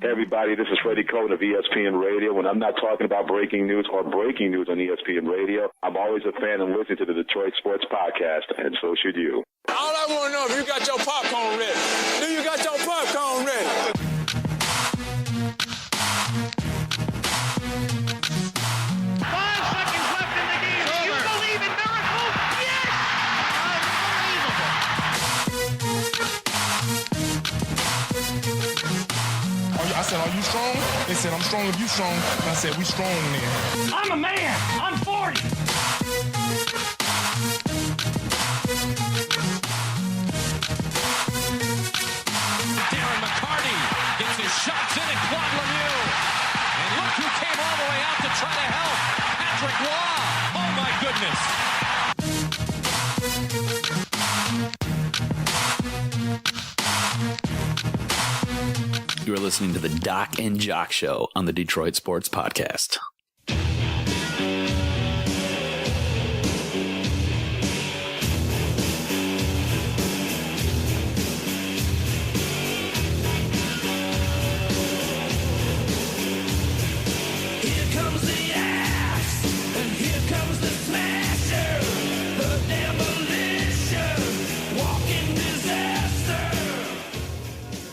Hey everybody, this is Freddie Cohen of ESPN Radio. When I'm not talking about breaking news or breaking news on ESPN Radio, I'm always a fan and listen to the Detroit Sports Podcast, and so should you. All I want to know is if you got your popcorn ready. Do you got your popcorn ready? 5 seconds left in the game. Do you believe in miracles? Yes! I said, are you strong? They said, I'm strong if you strong. And I said, we strong then. I'm a man. I'm 40. Darren McCarty gets his shots in at Quad Lemieux. And look who came all the way out to try to help. Patrick Waugh. Oh, my goodness. You are listening to the Doc and Jock Show on the Detroit Sports Podcast.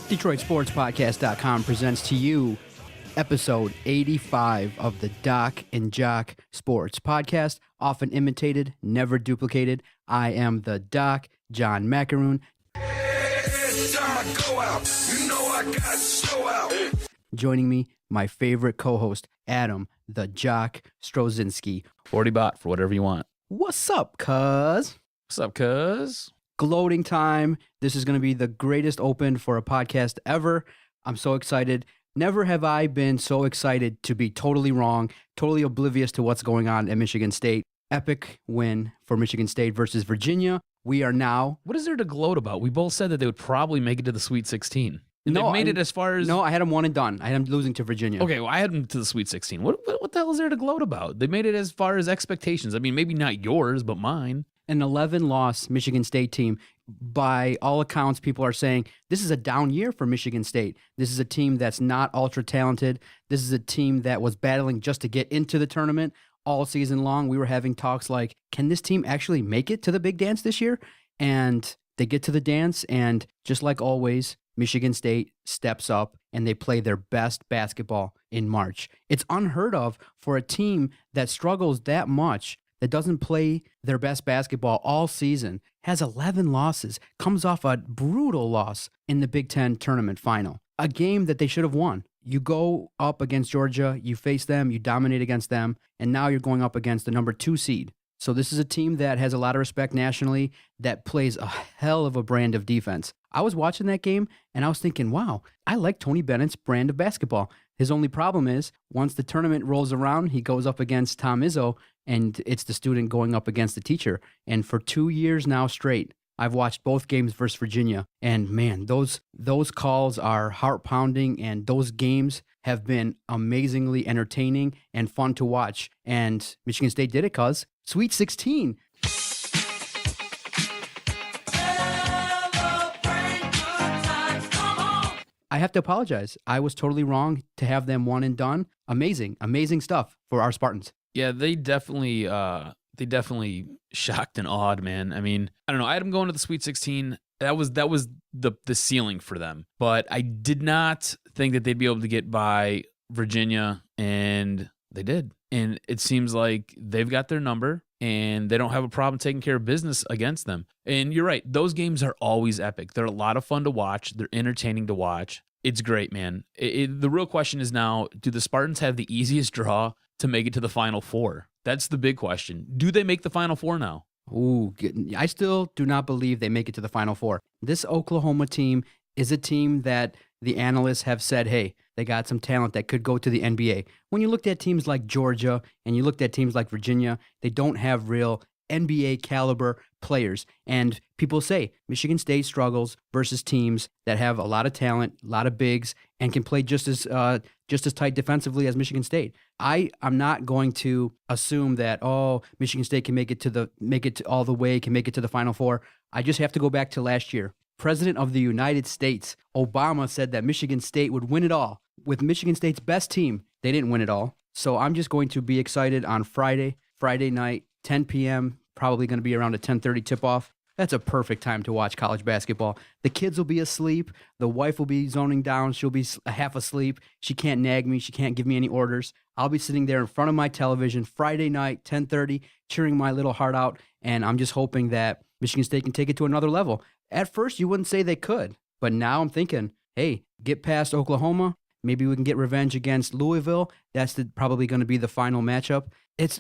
DetroitSportsPodcast.com presents to you episode 85 of the Doc and Jock Sports Podcast, often imitated, never duplicated. I am the Doc, John Macaroon. Joining me, my favorite co-host, Adam, the Jock Strozinski. 40 baht for whatever you want. What's up, cuz? What's up, cuz? Gloating time. This is going to be the greatest open for a podcast ever. I'm so excited. Never have I been so excited to be totally wrong, totally oblivious to what's going on at Michigan State. Epic win for Michigan State versus Virginia. We are now... What is there to gloat about? We both said that they would probably make it to the Sweet 16. And no, they made it as far as... No, I had them one and done. I had them losing to Virginia. Okay, well, I had them to the Sweet 16. What the hell is there to gloat about? They made it as far as expectations. I mean, maybe not yours, but mine. An 11-loss Michigan State team. By all accounts, people are saying this is a down year for Michigan State. This is a team that's not ultra-talented. This is a team that was battling just to get into the tournament all season long. We were having talks like, can this team actually make it to the big dance this year? And they get to the dance, and just like always, Michigan State steps up and they play their best basketball in March. It's unheard of for a team that struggles that much, that doesn't play their best basketball all season, has 11 losses, comes off a brutal loss in the Big 10 tournament final, a game that they should have won. You go up against Georgia, you face them, you dominate against them, and now you're going up against the number 2 seed. So this is a team that has a lot of respect nationally, that plays a hell of a brand of defense. I was watching that game, and I was thinking, wow, I like Tony Bennett's brand of basketball. His only problem is, once the tournament rolls around, he goes up against Tom Izzo, and it's the student going up against the teacher. And for 2 years now straight, I've watched both games versus Virginia, and man, those calls are heart-pounding, and those games have been amazingly entertaining and fun to watch. And Michigan State did it, cuz. Sweet 16. I have to apologize. I was totally wrong to have them one and done. Amazing stuff for our Spartans. Yeah, they definitely shocked and awed, man. I mean, I don't know. I had them going to the Sweet 16. That was the ceiling for them. But I did not think that they'd be able to get by Virginia, and they did. And it seems like they've got their number, and they don't have a problem taking care of business against them. And you're right. Those games are always epic. They're a lot of fun to watch. They're entertaining to watch. It's great, man. The real question is now, do the Spartans have the easiest draw to make it to the Final Four? That's the big question. Do they make the Final Four now? Ooh, I still do not believe they make it to the Final Four. This Oklahoma team is a team that the analysts have said, hey, they got some talent that could go to the NBA. When you looked at teams like Georgia and you looked at teams like Virginia, they don't have real NBA caliber players. And people say Michigan State struggles versus teams that have a lot of talent, a lot of bigs, and can play just as tight defensively as Michigan State. I'm not going to assume that Michigan State can make it all the way, can make it to the Final Four. I just have to go back to last year. President of the United States, Obama, said that Michigan State would win it all. with Michigan State's best team, they didn't win it all. So I'm just going to be excited on Friday night, 10 p.m., probably going to be around a 10:30 tip-off. That's a perfect time to watch college basketball. The kids will be asleep. The wife will be zoning down. She'll be half asleep. She can't nag me. She can't give me any orders. I'll be sitting there in front of my television Friday night, 10:30, cheering my little heart out. And I'm just hoping that Michigan State can take it to another level. At first, you wouldn't say they could. But now I'm thinking, hey, get past Oklahoma. Maybe we can get revenge against Louisville. That's probably going to be the final matchup.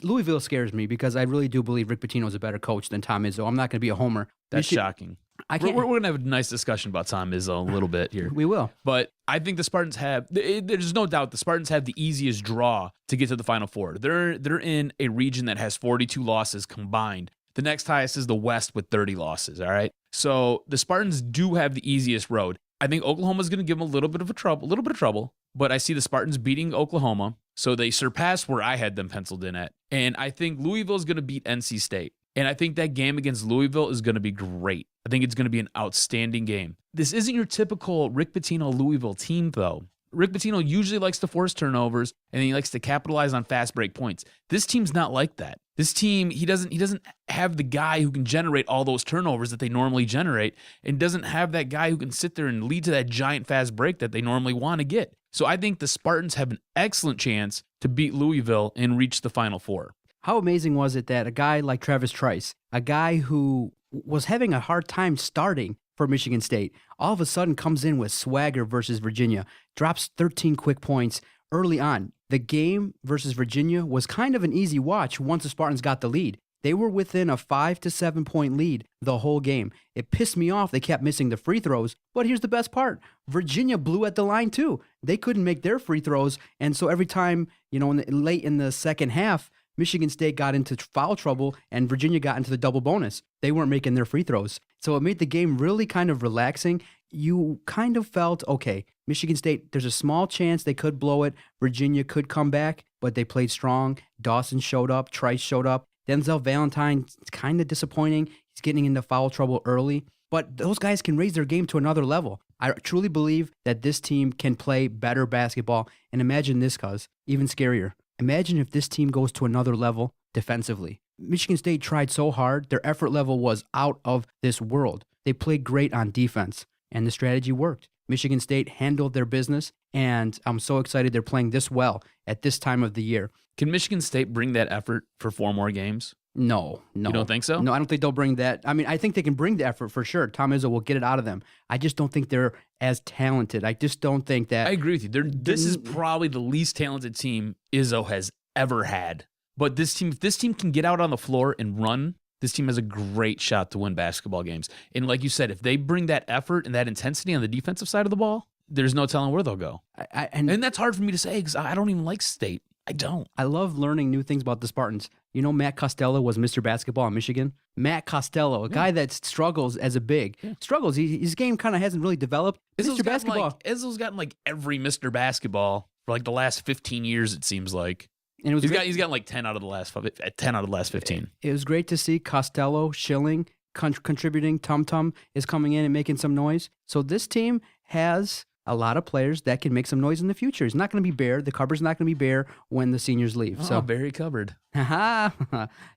Louisville scares me because I really do believe Rick Pitino is a better coach than Tom Izzo. I'm not going to be a homer. That's shocking. We're going to have a nice discussion about Tom Izzo a little bit here. We will. But I think the Spartans there's no doubt the Spartans have the easiest draw to get to the Final Four. They're in a region that has 42 losses combined. The next highest is the West with 30 losses, all right? So the Spartans do have the easiest road. I think Oklahoma's going to give them a little bit of trouble, but I see the Spartans beating Oklahoma, so they surpass where I had them penciled in at. And I think Louisville's going to beat NC State. And I think that game against Louisville is going to be great. I think it's going to be an outstanding game. This isn't your typical Rick Pitino Louisville team, though. Rick Pitino usually likes to force turnovers, and he likes to capitalize on fast break points. This team's not like that. This team, he doesn't have the guy who can generate all those turnovers that they normally generate, and doesn't have that guy who can sit there and lead to that giant fast break that they normally want to get. So I think the Spartans have an excellent chance to beat Louisville and reach the Final Four. How amazing was it that a guy like Travis Trice, a guy who was having a hard time starting for Michigan State, all of a sudden comes in with swagger versus Virginia, drops 13 quick points early on. The game versus Virginia was kind of an easy watch once the Spartans got the lead. They were within a 5 to 7 point lead the whole game. It pissed me off they kept missing the free throws, but here's the best part. Virginia blew at the line too. They couldn't make their free throws, and so every time, late in the second half, Michigan State got into foul trouble and Virginia got into the double bonus. They weren't making their free throws. So it made the game really kind of relaxing. You kind of felt, okay, Michigan State, there's a small chance they could blow it. Virginia could come back, but they played strong. Dawson showed up. Trice showed up. Denzel Valentine, it's kind of disappointing. He's getting into foul trouble early. But those guys can raise their game to another level. I truly believe that this team can play better basketball. And imagine this, cuz, even scarier. Imagine if this team goes to another level defensively. Michigan State tried so hard. Their effort level was out of this world. They played great on defense, and the strategy worked. Michigan State handled their business, and I'm so excited they're playing this well at this time of the year. Can Michigan State bring that effort for 4 more games? No. You don't think so? No, I don't think they'll bring that. I mean, I think they can bring the effort for sure. Tom Izzo will get it out of them. I just don't think they're as talented. I just don't think that. I agree with you. This is probably the least talented team Izzo has ever had. But if this team can get out on the floor and run, this team has a great shot to win basketball games. And like you said, if they bring that effort and that intensity on the defensive side of the ball, there's no telling where they'll go. And that's hard for me to say because I don't even like State. I don't. I love learning new things about the Spartans. You know, Matt Costello was Mr. Basketball in Michigan. Matt Costello, a guy that struggles as a big. Yeah. Struggles. His game kind of hasn't really developed. Mr. Basketball. Izzo's gotten every Mr. Basketball for the last 15 years, it seems like. And he's gotten 10 out of the last 15. It was great to see Costello, Schilling contributing. Tum Tum is coming in and making some noise. So this team has a lot of players that can make some noise in the future. It's not going to be bare. The cupboard's not going to be bare when the seniors leave. So very cupboard.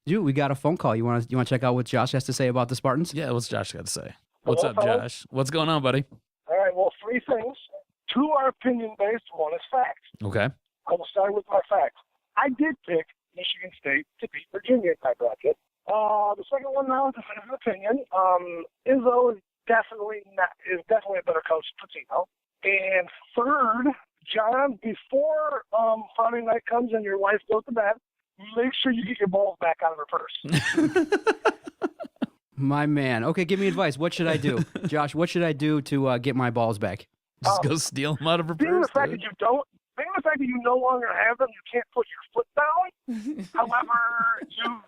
Dude, we got a phone call. You want to check out what Josh has to say about the Spartans? Yeah, what's Josh got to say? What's up, Josh? What's going on, buddy? All right, well, 3 things. 2 are opinion-based, 1 is fact. Okay. I will start with my facts. I did pick Michigan State to beat Virginia in my bracket. The second one now is an opinion. Izzo is definitely a better coach than Pitino. And third, John, before Friday night comes and your wife goes to bed, make sure you get your balls back out of her purse. My man. Okay, give me advice. What should I do? Josh, what should I do to get my balls back? Just go steal them out of her purse. Being the fact that you no longer have them, you can't put your foot down. However, you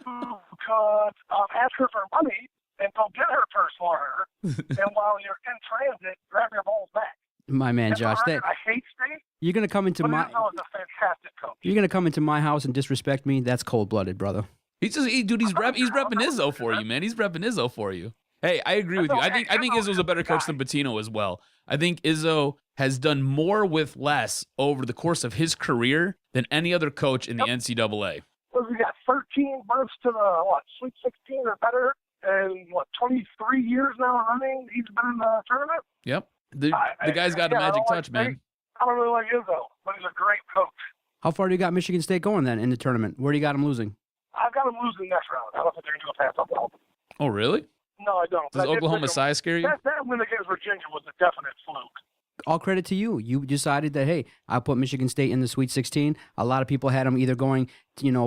could ask her for money and go get her purse for her. And while you're in transit, grab your balls back. My man, Josh, I hate State. You're gonna come into my. Izzo is a fantastic coach. You're gonna come into my house and disrespect me. That's cold-blooded, brother. He's repping Izzo for you, man. He's repping Izzo for you. Hey, I agree with you. I think Izzo's a better coach than Pitino as well. I think Izzo has done more with less over the course of his career than any other coach in the NCAA. Well, we got 13 berths to the, Sweet 16 or better, and 23 years now running, he's been in the tournament? Yep. The guy's got a magic touch, man. I don't really like Izzo, but he's a great coach. How far do you got Michigan State going then in the tournament? Where do you got them losing? I've got them losing next round. I don't think they're going to go past Oklahoma. Oh, really? No, I don't. Does Oklahoma size scare you? That win against Virginia was a definite fluke. All credit to you. You decided that, hey, I'll put Michigan State in the Sweet 16. A lot of people had them either going,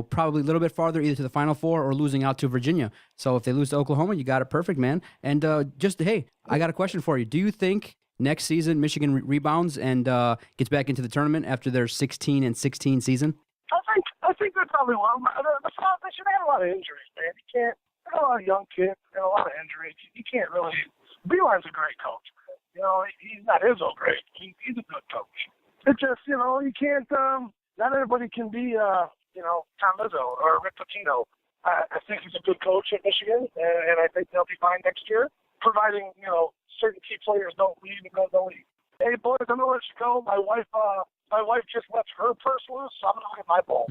probably a little bit farther, either to the Final Four or losing out to Virginia. So if they lose to Oklahoma, you got it perfect, man. And hey, I got a question for you. Do you think next season Michigan rebounds and gets back into the tournament after their 16-16 season? I think they probably will. They should have a lot of injuries, man. You can't. They got a lot of young kids and a lot of injuries. You can't really. Beeline's a great coach. He's not Izzo great. He's a good coach. It's just, you can't. Not everybody can be, Tom Izzo or Rick Pitino. I think he's a good coach at Michigan, and I think they'll be fine next year, providing certain key players don't leave and go to the league. Hey boys, I'm gonna let you go. My wife just lets her purse loose, so I'm gonna look at my ball.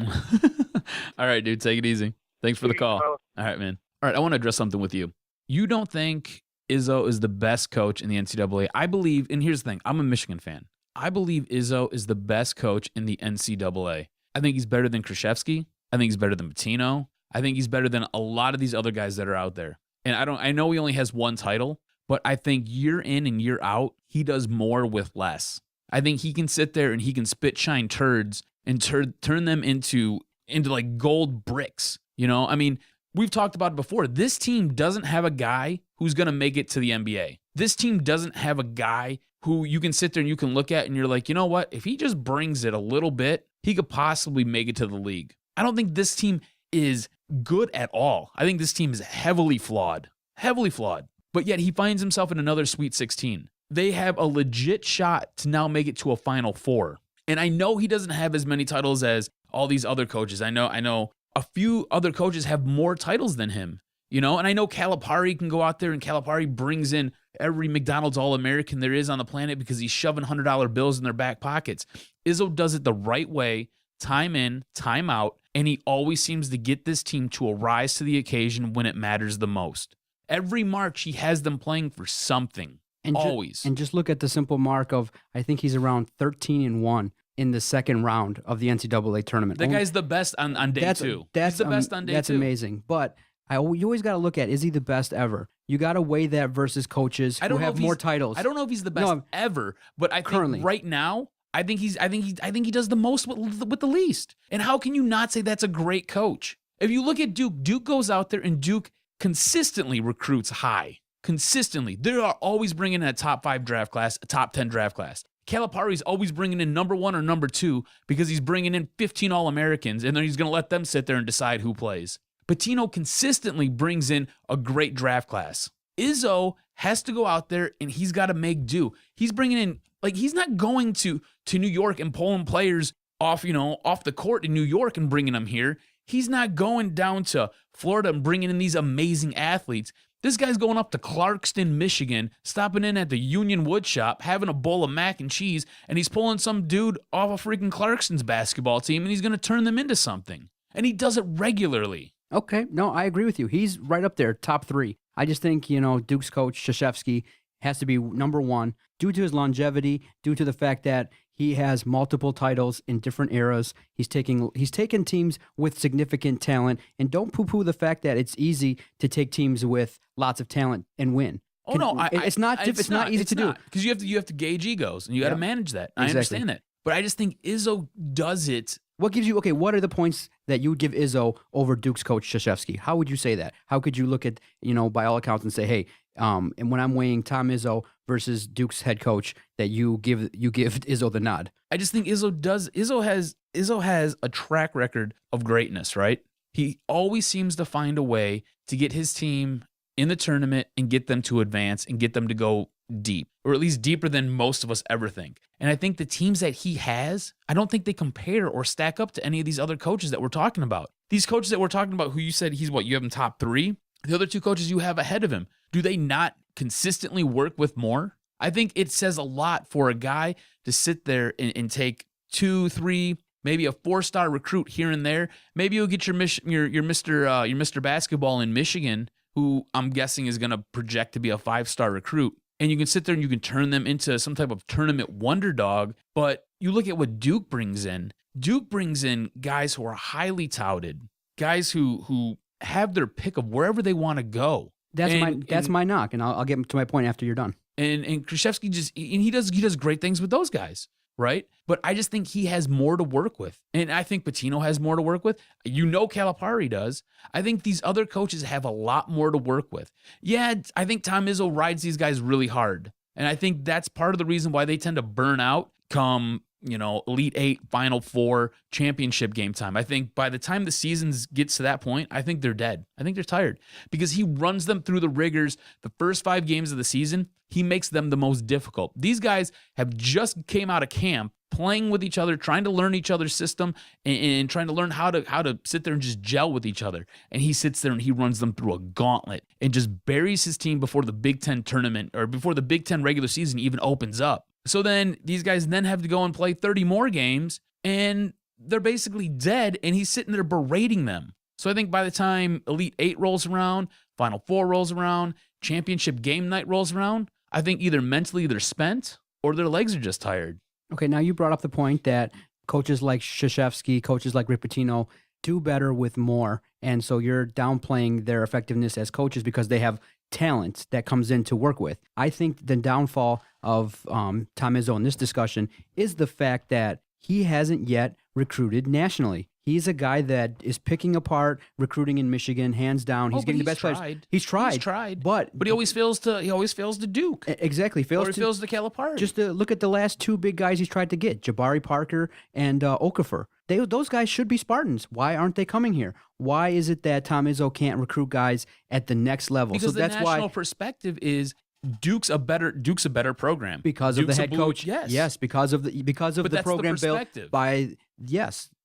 All right, dude, take it easy. Thanks for the call. All right, man. All right, I want to address something with you. You don't think Izzo is the best coach in the NCAA? I believe, and here's the thing, I'm a Michigan fan. I believe Izzo is the best coach in the NCAA. I think he's better than Krzyzewski. I think he's better than Pitino. I think he's better than a lot of these other guys that are out there. And I know he only has one title, but I think year in and year out, he does more with less. I think he can sit there and he can spit shine turds and turn them into like gold bricks. We've talked about it before. This team doesn't have a guy who's going to make it to the NBA. This team doesn't have a guy who you can sit there and you can look at and you're like, you know what? If he just brings it a little bit, he could possibly make it to the league. I don't think this team is good at all. I think this team is heavily flawed. But yet he finds himself in another Sweet 16. They have a legit shot to now make it to a Final Four. And I know he doesn't have as many titles as all these other coaches. I know a few other coaches have more titles than him, and I know Calipari can go out there and Calipari brings in every McDonald's All-American there is on the planet because he's shoving $100 bills in their back pockets. Izzo does it the right way, time in, time out, and he always seems to get this team to arise to the occasion when it matters the most. Every March, he has them playing for something, always. And just look at the simple mark of, I think he's around 13-1. In the second round of the NCAA tournament. That guy's the best on day two. He's the best on day two. That's amazing. But you always got to look at, is he the best ever? You got to weigh that versus coaches who have more titles. I don't know if he's the best ever, but I think right now, I think he does the most with the least. And how can you not say that's a great coach? If you look at Duke goes out there and Duke consistently recruits high. Consistently. They are always bringing in a top 5 draft class, a top 10 draft class. Calipari's always bringing in number 1 or number 2 because he's bringing in 15 All-Americans, and then he's going to let them sit there and decide who plays. Pitino consistently brings in a great draft class. Izzo has to go out there, and he's got to make do. He's bringing in, he's not going to New York and pulling players off the court in New York and bringing them here. He's not going down to Florida and bringing in these amazing athletes. This guy's going up to Clarkston, Michigan, stopping in at the Union Wood Shop, having a bowl of mac and cheese, and he's pulling some dude off of freaking Clarkston's basketball team, and he's going to turn them into something. And he does it regularly. Okay, no, I agree with you. He's right up there, top 3. I just think, Duke's coach, Krzyzewski, has to be number 1 due to his longevity, due to the fact that he has multiple titles in different eras. He's taken teams with significant talent, and don't poo-poo the fact that it's easy to take teams with lots of talent and win. It's not easy to do because you have to gauge egos and you got to manage that. Exactly. I understand that, but I just think Izzo does it. What gives you what are the points that you would give Izzo over Duke's coach Krzyzewski? How would you say that? How could you look at by all accounts and say, hey, and when I'm weighing Tom Izzo versus Duke's head coach, that you give Izzo the nod? I just think Izzo has a track record of greatness, right? He always seems to find a way to get his team in the tournament and get them to advance and get them to go deep, or at least deeper than most of us ever think. And I think the teams that he has, I don't think they compare or stack up to any of these other coaches that we're talking about. These coaches that we're talking about, who you said you have him top 3? The other 2 coaches you have ahead of him, do they not consistently work with more? I think it says a lot for a guy to sit there and take 2, 3, maybe a 4-star recruit here and there. Maybe you'll get your Mr. Basketball in Michigan, who I'm guessing is going to project to be a 5-star recruit. And you can sit there and you can turn them into some type of tournament wonder dog. But you look at what Duke brings in. Duke brings in guys who are highly touted, guys who have their pick of wherever they want to go. That's my knock, and I'll get to my point after you're done. And Krzyzewski he does great things with those guys, right? But I just think he has more to work with, and I think Pitino has more to work with. Calipari does. I think these other coaches have a lot more to work with. Yeah, I think Tom Izzo rides these guys really hard, and I think that's part of the reason why they tend to burn out come Elite 8, Final 4, championship game time. I think by the time the season gets to that point, I think they're dead. I think they're tired because he runs them through the rigors. The first 5 games of the season, he makes them the most difficult. These guys have just came out of camp playing with each other, trying to learn each other's system and trying to learn how to sit there and just gel with each other. And he sits there and he runs them through a gauntlet and just buries his team before the Big 10 tournament or before the Big 10 regular season even opens up. So then these guys then have to go and play 30 more games, and they're basically dead, and he's sitting there berating them. So I think by the time Elite 8 rolls around, Final 4 rolls around, championship game night rolls around, I think either mentally they're spent or their legs are just tired. Okay, now you brought up the point that coaches like Krzyzewski, coaches like Rick Pitino do better with more, and so you're downplaying their effectiveness as coaches because they have talent that comes in to work with. I think the downfall of Tom Izzo in this discussion is the fact that he hasn't yet recruited nationally. He's a guy that is picking apart recruiting in Michigan, hands down. He's getting the best players. He's tried, but he always fails to Duke. Exactly, fails to Calipari. Just to look at the last 2 big guys he's tried to get, Jabari Parker and Okafor. Those guys should be Spartans. Why aren't they coming here? Why is it that Tom Izzo can't recruit guys at the next level? Because the national perspective is Duke's a better program because of the head coach. Yes, because of the program built by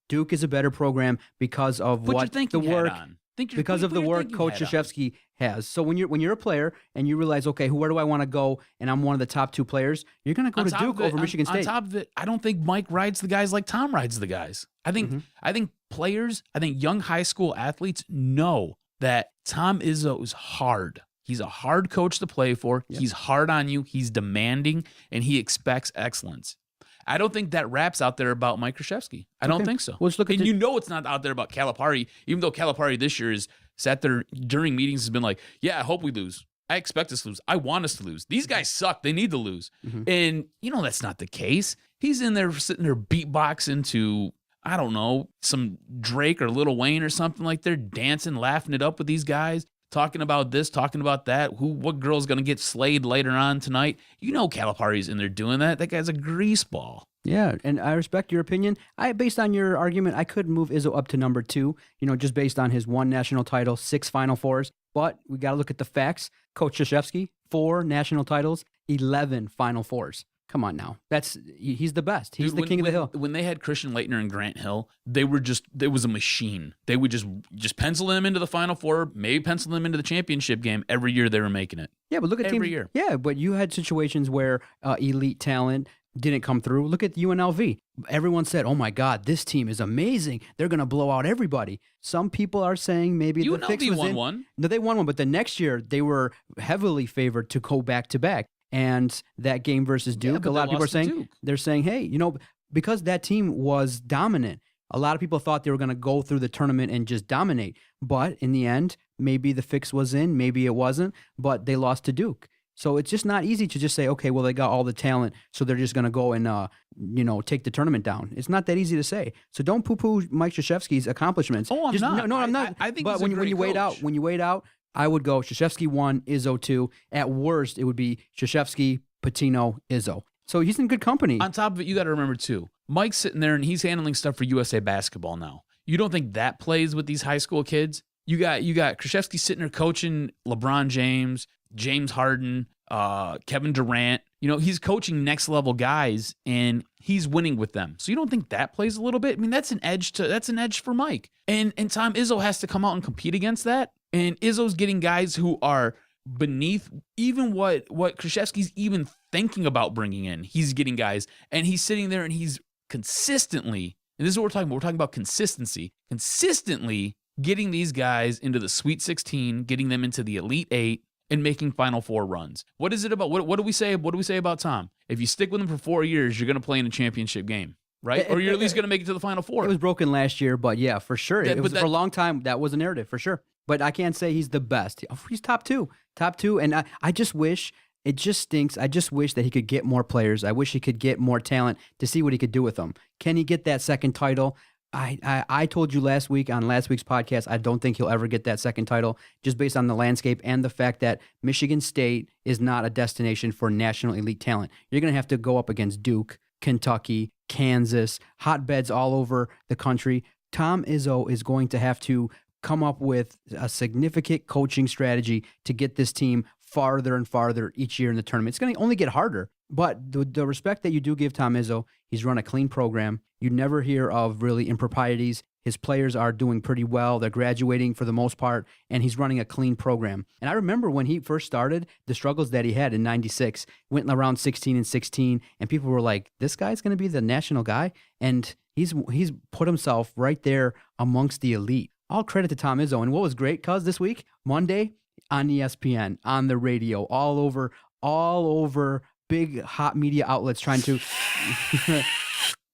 Duke is a better program because of the work Coach Krzyzewski has. So when you're a player and you realize, okay, where do I want to go, and I'm one of the top 2 players, you're going to go to Duke over Michigan State. On top of it, I don't think Mike rides the guys like Tom rides the guys. I think young high school athletes know that Tom Izzo is hard. He's a hard coach to play for. Yep. He's hard on you. He's demanding, and he expects excellence. I don't think that rap's out there about Mike Krzyzewski. I don't think so. Well, let's look at it's not out there about Calipari, even though Calipari this year has sat there during meetings has been like, yeah, I hope we lose. I expect us to lose. I want us to lose. These guys suck. They need to lose. Mm-hmm. And that's not the case. He's in there sitting there beatboxing to, I don't know, some Drake or Lil Wayne or something like they're dancing, laughing it up with these guys. Talking about this, talking about that. What girl's going to get slayed later on tonight? Calipari's in there doing that. That guy's a greaseball. Yeah, and I respect your opinion. Based on your argument, I could move Izzo up to number 2, just based on his 1 national title, 6 Final Fours. But we got to look at the facts. Coach Krzyzewski, 4 national titles, 11 Final Fours. Come on now. He's the best. He's the king of the hill. When they had Christian Laettner and Grant Hill, it was a machine. They would just pencil them into the Final Four, maybe pencil them into the championship game every year they were making it. Yeah, but look at every year. Yeah, but you had situations where elite talent didn't come through. Look at UNLV. Everyone said, oh my God, this team is amazing. They're going to blow out everybody. Some people are saying maybe UNLV the fix was won one. No, they won one, but the next year they were heavily favored to go back-to-back. And that game versus Duke, a lot of people are saying, they're saying, hey, because that team was dominant, a lot of people thought they were going to go through the tournament and just dominate. But in the end, maybe the fix was in, maybe it wasn't, but they lost to Duke. So it's just not easy to just say, okay, well, they got all the talent, so they're just going to go and, take the tournament down. It's not that easy to say. So don't poo-poo Mike Krzyzewski's accomplishments. Oh, I'm not. No, I'm not. I think but when you wait out, I would go Krzyzewski 1, Izzo 2. At worst, it would be Krzyzewski, Pitino, Izzo. So he's in good company. On top of it, you got to remember, too, Mike's sitting there and he's handling stuff for USA Basketball now. You don't think that plays with these high school kids? You got Krzyzewski sitting there coaching LeBron James, James Harden, Kevin Durant. He's coaching next level guys and he's winning with them. So you don't think that plays a little bit? I mean, that's an edge for Mike. And Tom Izzo has to come out and compete against that. And Izzo's getting guys who are beneath even what Krzyzewski's even thinking about bringing in. He's getting guys, and he's sitting there and he's consistently, and this is what we're talking about. We're talking about consistency. Consistently getting these guys into the Sweet 16, getting them into the Elite 8, and making Final Four runs. What is it about? What do we say? What do we say about Tom? If you stick with him for 4 years, you're going to play in a championship game, right? Or you're at least going to make it to the Final Four. It was broken last year, but yeah, for sure. For a long time, that was a narrative, for sure. But I can't say he's the best. He's top two. And I just wish, it just stinks. I just wish that he could get more players. I wish he could get more talent to see what he could do with them. Can he get that second title? I told you last week on last week's podcast, I don't think he'll ever get that second title just based on the landscape and the fact that Michigan State is not a destination for national elite talent. You're going to have to go up against Duke, Kentucky, Kansas, hotbeds all over the country. Tom Izzo is going to have to come up with a significant coaching strategy to get this team farther and farther each year in the tournament. It's going to only get harder. But the respect that you do give Tom Izzo, he's run a clean program. You never hear of really improprieties. His players are doing pretty well. They're graduating for the most part, and he's running a clean program. And I remember when he first started, the struggles that he had in '96, went around 16-16, and people were like, this guy's going to be the national guy? And he's put himself right there amongst the elite. All credit to Tom Izzo. And what was great, cuz this week, Monday, on ESPN, on the radio, all over big hot media outlets trying to...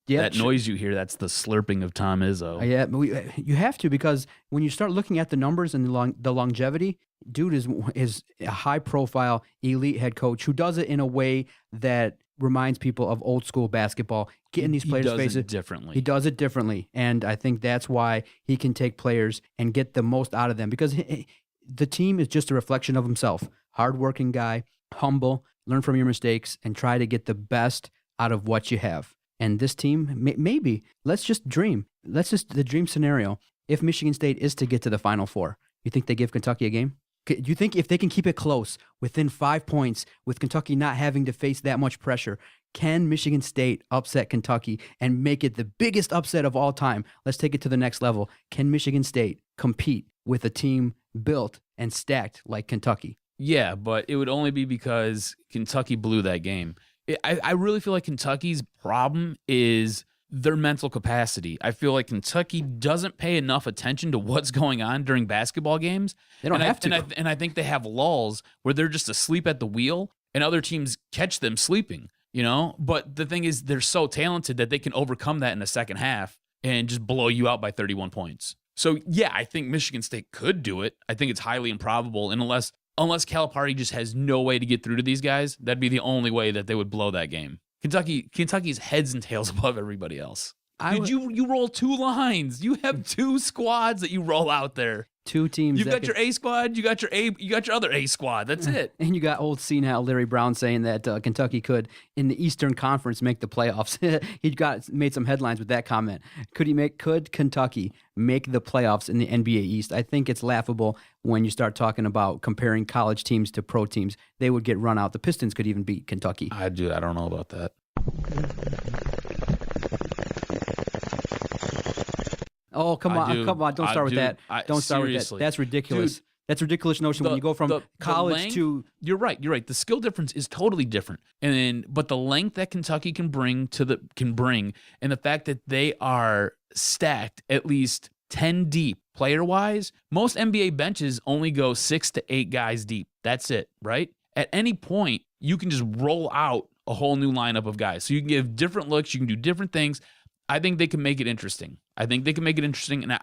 That noise you hear, that's the slurping of Tom Izzo. Yeah, but you have to, because when you start looking at the numbers and the longevity, dude is a high-profile elite head coach who does it in a way that reminds people of old school basketball, getting these players faces. He does it differently. He does it differently, and I think that's why he can take players and get the most out of them, because the team is just a reflection of himself. Hardworking guy, humble, learn from your mistakes, and try to get the best out of what you have. And this team, maybe, let's just dream. The dream scenario. If Michigan State is to get to the Final Four, you think they give Kentucky a game? Do you think if they can keep it close, within 5 points, with Kentucky not having to face that much pressure, can Michigan State upset Kentucky and make it the biggest upset of all time? Let's take it to the next level. Can Michigan State compete with a team built and stacked like Kentucky? Yeah, but it would only be because Kentucky blew that game. I really feel like Kentucky's problem is their mental capacity. I feel like Kentucky doesn't pay enough attention to what's going on during basketball games. They don't have to. And I think they have lulls where they're just asleep at the wheel and other teams catch them sleeping, you know? But the thing is, they're so talented that they can overcome that in the second half and just blow you out by 31 points. So, yeah, I think Michigan State could do it. I think it's highly improbable, and unless Calipari just has no way to get through to these guys, that'd be the only way that they would blow that game. Kentucky's heads and tails above everybody else. You roll two lines. You have two squads that you roll out there. Two teams. You've got your A squad. You got your other A squad. That's it. And you got old senile Larry Brown saying that Kentucky could, in the Eastern Conference, make the playoffs. He made some headlines with that comment. Could Kentucky make the playoffs in the NBA East? I think it's laughable when you start talking about comparing college teams to pro teams. They would get run out. The Pistons could even beat Kentucky. I don't know about that. Oh, come on. Don't start with that. Don't start with that. That's ridiculous. Dude, that's a ridiculous notion when you go from college to... You're right. The skill difference is totally different. But the length that Kentucky can bring, and the fact that they are stacked at least 10 deep player-wise, most NBA benches only go 6 to 8 guys deep. That's it, right? At any point, you can just roll out a whole new lineup of guys. So you can give different looks, you can do different things. I think they can make it interesting. And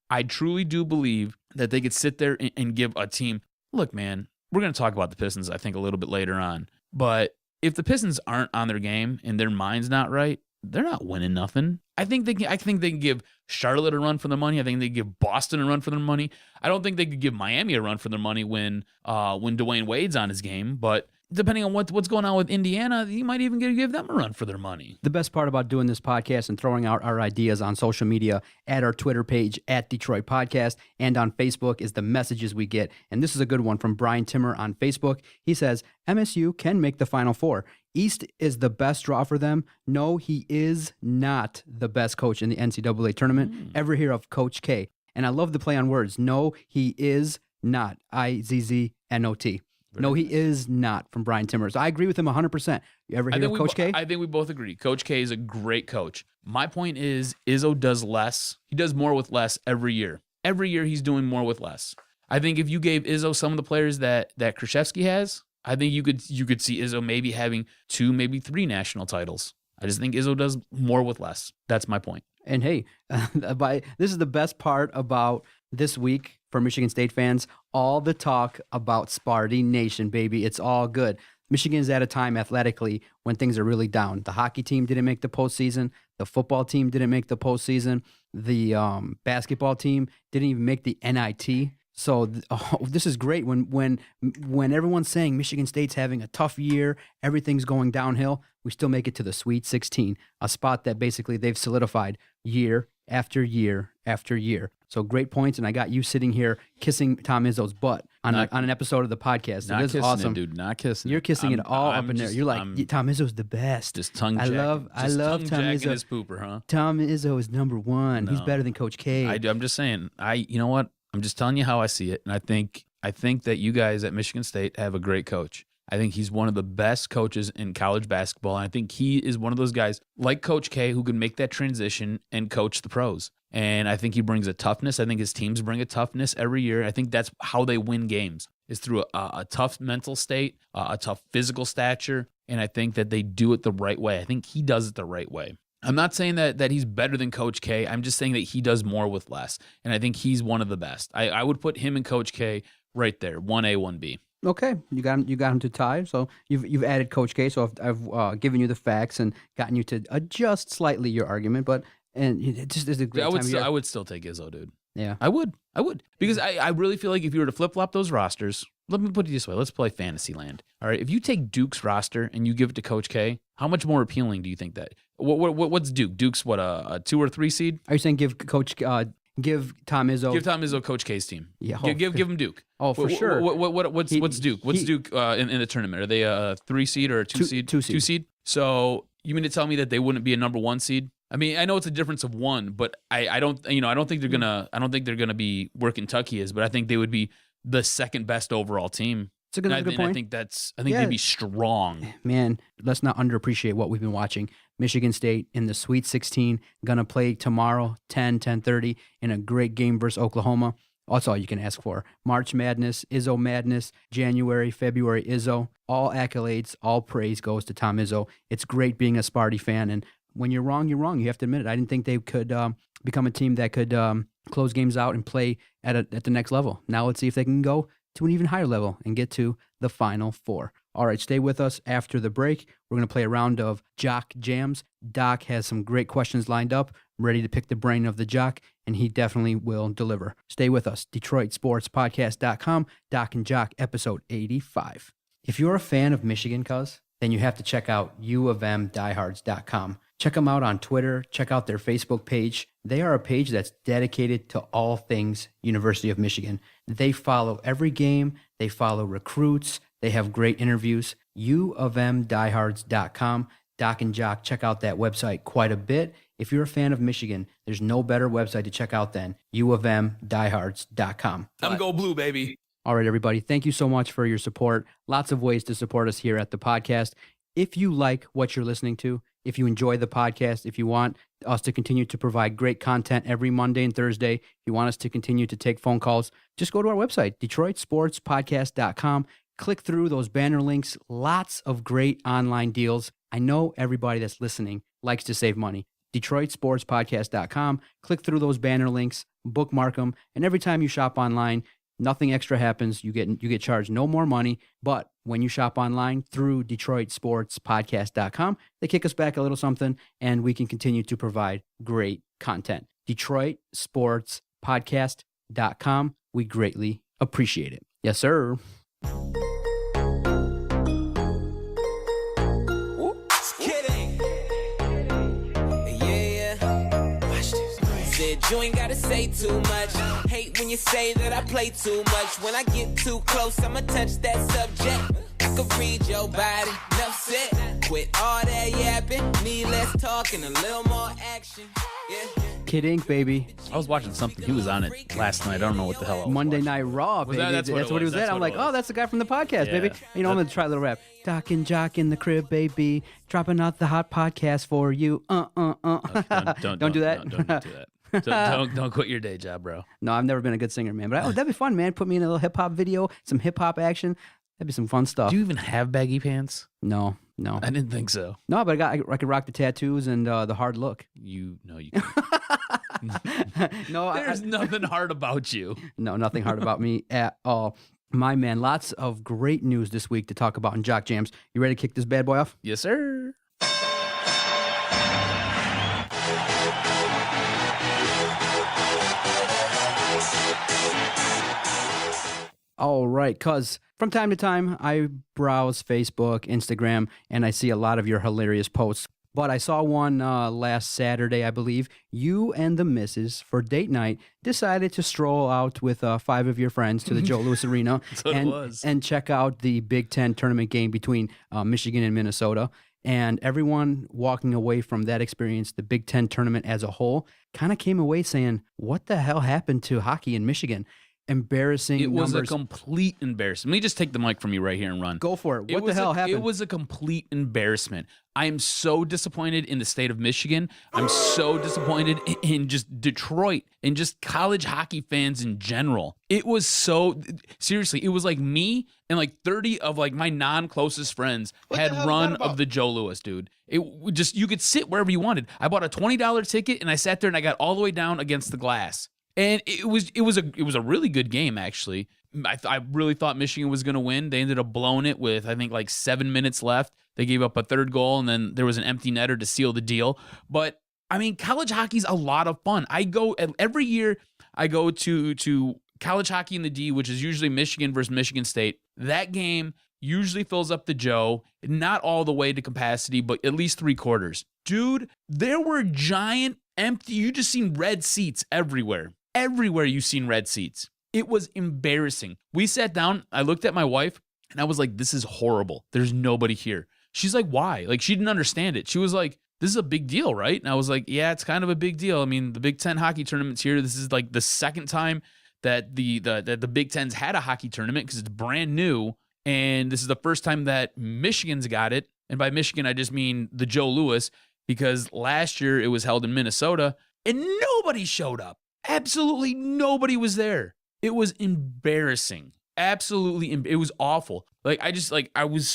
I truly do believe that they could sit there and give a team, look, man, we're going to talk about the Pistons, I think, a little bit later on. But if the Pistons aren't on their game and their mind's not right, they're not winning nothing. I think they can give Charlotte a run for their money. I think they can give Boston a run for their money. I don't think they could give Miami a run for their money when Dwayne Wade's on his game, but depending on what's going on with Indiana, you might even give them a run for their money. The best part about doing this podcast and throwing out our ideas on social media at our Twitter page at Detroit Podcast and on Facebook is the messages we get. And this is a good one from Brian Timmer on Facebook. He says, MSU can make the Final Four. East is the best draw for them. No, he is not the best coach in the NCAA tournament. Ever hear of Coach K? And I love the play on words. No, he is not. IZZMAN. N-O-T. No, he is not from Brian Timmers. I agree with him 100%. You ever hear of Coach K? I think we both agree. Coach K is a great coach. My point is Izzo does less. He does more with less every year. Every year he's doing more with less. I think if you gave Izzo some of the players that Krzyzewski has, I think you could see Izzo maybe having 2, maybe 3 national titles. I just think Izzo does more with less. That's my point. And hey, this is the best part about this week for Michigan State fans. All the talk about Sparty Nation, baby. It's all good. Michigan is at a time athletically when things are really down. The hockey team didn't make the postseason. The football team didn't make the postseason. The basketball team didn't even make the NIT. So this is great when everyone's saying Michigan State's having a tough year, everything's going downhill, we still make it to the Sweet 16, a spot that basically they've solidified year after year after year. So great points, and I got you sitting here kissing Tom Izzo's butt on an episode of the podcast. Not kissing awesome. It, dude. Not kissing. You're kissing it all up in there. You're like, Tom Izzo's the best. Just tongue jack. I love Tom Izzo. His pooper, huh? Tom Izzo is number one. No. He's better than Coach K. I'm just saying. You know what? I'm just telling you how I see it, and I think that you guys at Michigan State have a great coach. I think he's one of the best coaches in college basketball, and I think he is one of those guys like Coach K who can make that transition and coach the pros. And I think he brings a toughness. I think his teams bring a toughness every year. I think that's how they win games, is through a tough mental state, a tough physical stature, and I think that they do it the right way. I think he does it the right way. I'm not saying that he's better than Coach K. I'm just saying that he does more with less, and I think he's one of the best. I would put him and Coach K right there, 1A, 1B. Okay, you got him to tie. So you've added Coach K. So I've given you the facts and gotten you to adjust slightly your argument, but it just is a great time. I would still take Izzo, dude. Yeah, I would because I really feel like if you were to flip flop those rosters, let me put it this way: let's play Fantasyland. All right, if you take Duke's roster and you give it to Coach K, how much more appealing do you think that? What's Duke? Duke's what, a 2 or 3 seed? Are you saying give Tom Izzo? Give Tom Izzo Coach K's team. Yeah, give him Duke. Oh, for sure. What's Duke? What's Duke in the tournament? Are they a 3 seed or a 2 seed? 2 seed. So you mean to tell me that they wouldn't be a number 1 seed? I mean, I know it's a difference of 1, but I don't think they're gonna be where Kentucky is, but I think they would be the second best overall team. It's a good point. I think they'd be strong. Man, let's not underappreciate what we've been watching. Michigan State in the Sweet 16, gonna play tomorrow, 10:30 in a great game versus Oklahoma. That's all you can ask for. March Madness, Izzo Madness, January, February, Izzo. All accolades, all praise goes to Tom Izzo. It's great being a Sparty fan, and when you're wrong, you're wrong. You have to admit it. I didn't think they could become a team that could close games out and play at the next level. Now let's see if they can go to an even higher level and get to the Final Four. All right, stay with us after the break. We're going to play a round of Jock Jams. Doc has some great questions lined up. I'm ready to pick the brain of the Jock, and he definitely will deliver. Stay with us. DetroitSportsPodcast.com, Doc and Jock, episode 85. If you're a fan of Michigan, then you have to check out UofMDiehards.com. Check them out on Twitter. Check out their Facebook page. They are a page that's dedicated to all things University of Michigan. They follow every game. They follow recruits. They have great interviews. UofMDiehards.com. Doc and Jock, check out that website quite a bit. If you're a fan of Michigan, there's no better website to check out than UofMDiehards.com. I'm go blue, baby. All right, everybody. Thank you so much for your support. Lots of ways to support us here at the podcast. If you like what you're listening to, if you enjoy the podcast, if you want us to continue to provide great content every Monday and Thursday, if you want us to continue to take phone calls, just go to our website, DetroitSportsPodcast.com. Click through those banner links. Lots of great online deals. I know everybody that's listening likes to save money. DetroitSportsPodcast.com. Click through those banner links, bookmark them, and every time you shop online, nothing extra happens. You get charged no more money. But when you shop online through DetroitSportsPodcast.com, they kick us back a little something, and we can continue to provide great content. DetroitSportsPodcast.com. We greatly appreciate it. Yes, sir. You ain't gotta say too much. Hate when you say that I play too much. When I get too close, I'ma touch that subject. I could read your body. Enough said. Quit all that yapping. Need less talking, a little more action. Yeah. Kid Ink, baby. I was watching something. He was on it last night. I don't know what the hell I was Monday watching. Night Raw, baby. That's what he was at. I'm like, oh, that's the guy from the podcast, baby. You know, I'm going to try a little rap. Doc and Jock in the crib, baby. Dropping out the hot podcast for you. Don't do that. Don't do that. Don't quit your day job, bro. No, I've never been a good singer, man. But that'd be fun, man. Put me in a little hip-hop video, some hip-hop action. That'd be some fun stuff. Do you even have baggy pants? No. I didn't think so. No, but I could rock the tattoos and the hard look. You can't. No, there's nothing hard about you. No, nothing hard about me at all. My man, lots of great news this week to talk about in Jock Jams. You ready to kick this bad boy off? Yes, sir. All right, because from time to time, I browse Facebook, Instagram, and I see a lot of your hilarious posts. But I saw one last Saturday, I believe. You and the missus, for date night, decided to stroll out with 5 of your friends to the Joe Louis Arena and check out the Big 10 tournament game between Michigan and Minnesota. And everyone walking away from that experience, the Big 10 tournament as a whole, kind of came away saying, what the hell happened to hockey in Michigan? Embarrassing numbers. It was a complete embarrassment. Let me just take the mic from you right here and run. Go for it. What the hell happened? It was a complete embarrassment. I am so disappointed in the state of Michigan. I'm so disappointed in just Detroit and just college hockey fans in general. It was so, seriously, it was like me and like 30 of like my non-closest friends had run of the Joe Louis, dude. It just, you could sit wherever you wanted. I bought a $20 ticket and I sat there and I got all the way down against the glass. And it was a really good game, actually. I really thought Michigan was going to win. They ended up blowing it with, I think, like 7 minutes left. They gave up a third goal, and then there was an empty netter to seal the deal. But, I mean, college hockey's a lot of fun. Every year, I go to college hockey in the D, which is usually Michigan versus Michigan State. That game usually fills up the Joe, not all the way to capacity, but at least 3/4. Dude, there were giant empty, you just seen red seats everywhere. Everywhere you've seen red seats. It was embarrassing. We sat down, I looked at my wife, and I was like, this is horrible. There's nobody here. She's like, why? Like, she didn't understand it. She was like, this is a big deal, right? And I was like, yeah, it's kind of a big deal. I mean, the Big 10 hockey tournament's here. This is like the second time that the Big 10's had a hockey tournament because it's brand new. And this is the first time that Michigan's got it. And by Michigan, I just mean the Joe Louis, because last year it was held in Minnesota and nobody showed up. Absolutely nobody was there. It was embarrassing. Absolutely, it was awful. I'm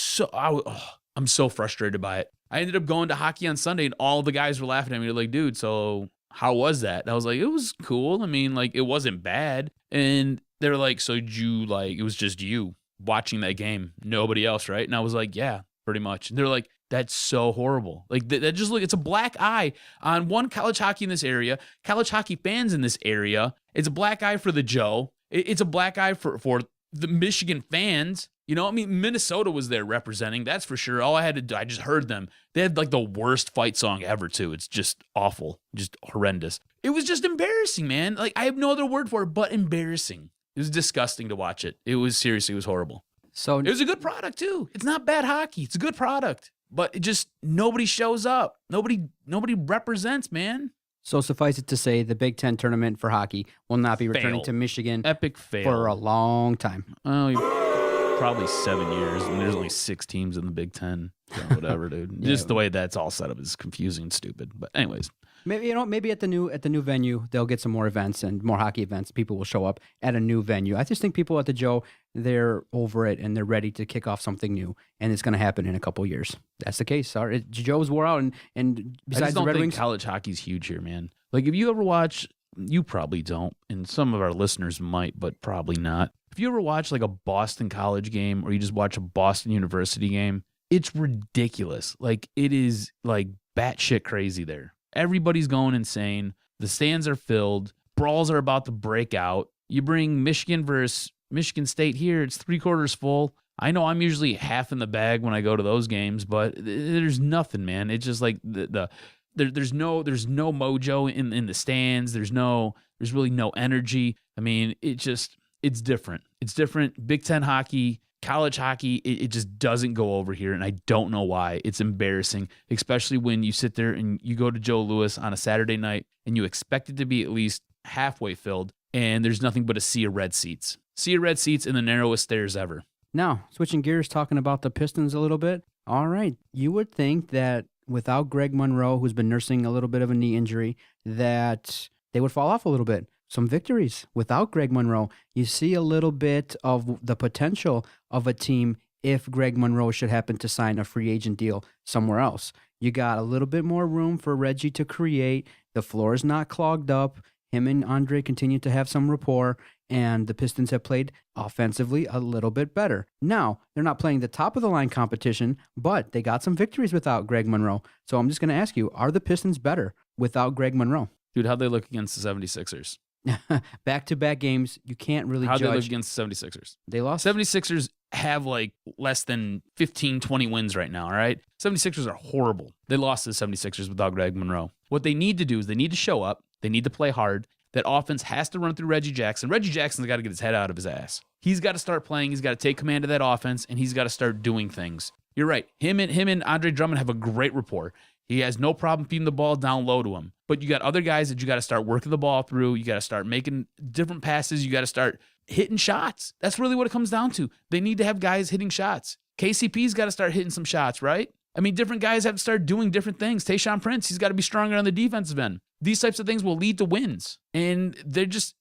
so frustrated by it. I ended up going to hockey on Sunday, and all the guys were laughing at me. They're like, dude, so how was that? And I was like, it was cool. I mean, like, it wasn't bad. And they're like, so did you, like, it was just you watching that game, nobody else, right? And I was like, yeah, pretty much. And they're like, that's so horrible. Like, that just look, it's a black eye on one, college hockey in this area, college hockey fans in this area. It's a black eye for the Joe. It's a black eye for the Michigan fans. You know, I mean, Minnesota was there representing, that's for sure. All I had to do, I just heard them. They had like the worst fight song ever, too. It's just awful, just horrendous. It was just embarrassing, man. Like, I have no other word for it but embarrassing. It was disgusting to watch it. It was horrible. So it was a good product, too. It's not bad hockey. It's a good product. But it just, nobody shows up. Nobody represents, man. So suffice it to say, the Big 10 tournament for hockey will not be returning to Michigan. Epic fail. For a long time. Oh, probably 7 years. And there's only 6 teams in the Big 10. So whatever, dude. Yeah. Just the way that's all set up is confusing and stupid. But anyways. Maybe at the new venue they'll get some more events and more hockey events. People will show up at a new venue. I just think people at the Joe, they're over it and they're ready to kick off something new, and it's going to happen in a couple years. That's the case. Sorry, Joe's wore out, and besides I just don't the Red think Wings, college hockey's huge here, man. Like, if you ever watch, you probably don't, and some of our listeners might, but probably not. If you ever watch like a Boston College game, or you just watch a Boston University game, it's ridiculous. Like, it is like batshit crazy there. Everybody's going insane. The stands are filled. Brawls are about to break out. You bring Michigan versus Michigan State here, it's 3/4 full. I know I'm usually half in the bag when I go to those games, but there's nothing, man. It's just like there's no mojo in the stands. There's really no energy. I mean, it's different. It's different. Big 10 hockey college hockey, it just doesn't go over here, and I don't know why. It's embarrassing, especially when you sit there and you go to Joe Louis on a Saturday night and you expect it to be at least halfway filled, and there's nothing but a sea of red seats. Sea of red seats in the narrowest stairs ever. Now, switching gears, talking about the Pistons a little bit. All right, you would think that without Greg Monroe, who's been nursing a little bit of a knee injury, that they would fall off a little bit. Some victories without Greg Monroe. You see a little bit of the potential of a team if Greg Monroe should happen to sign a free agent deal somewhere else. You got a little bit more room for Reggie to create. The floor is not clogged up. Him and Andre continue to have some rapport, and the Pistons have played offensively a little bit better. Now, they're not playing the top-of-the-line competition, but they got some victories without Greg Monroe. So I'm just going to ask you, are the Pistons better without Greg Monroe? Dude, how'd they look against the 76ers? Back-to-back games, you can't really judge. How'd they look against the 76ers? They lost. 76ers have like less than 15, 20 wins right now, all right? 76ers are horrible. They lost to the 76ers without Greg Monroe. What they need to do is they need to show up. They need to play hard. That offense has to run through Reggie Jackson. Reggie Jackson's got to get his head out of his ass. He's got to start playing. He's got to take command of that offense, and he's got to start doing things. You're right. Him and Andre Drummond have a great rapport. He has no problem feeding the ball down low to him. But you got other guys that you got to start working the ball through. You got to start making different passes. You got to start hitting shots. That's really what it comes down to. They need to have guys hitting shots. KCP's got to start hitting some shots, right? I mean, different guys have to start doing different things. Tayshaun Prince, he's got to be stronger on the defensive end. These types of things will lead to wins. And they just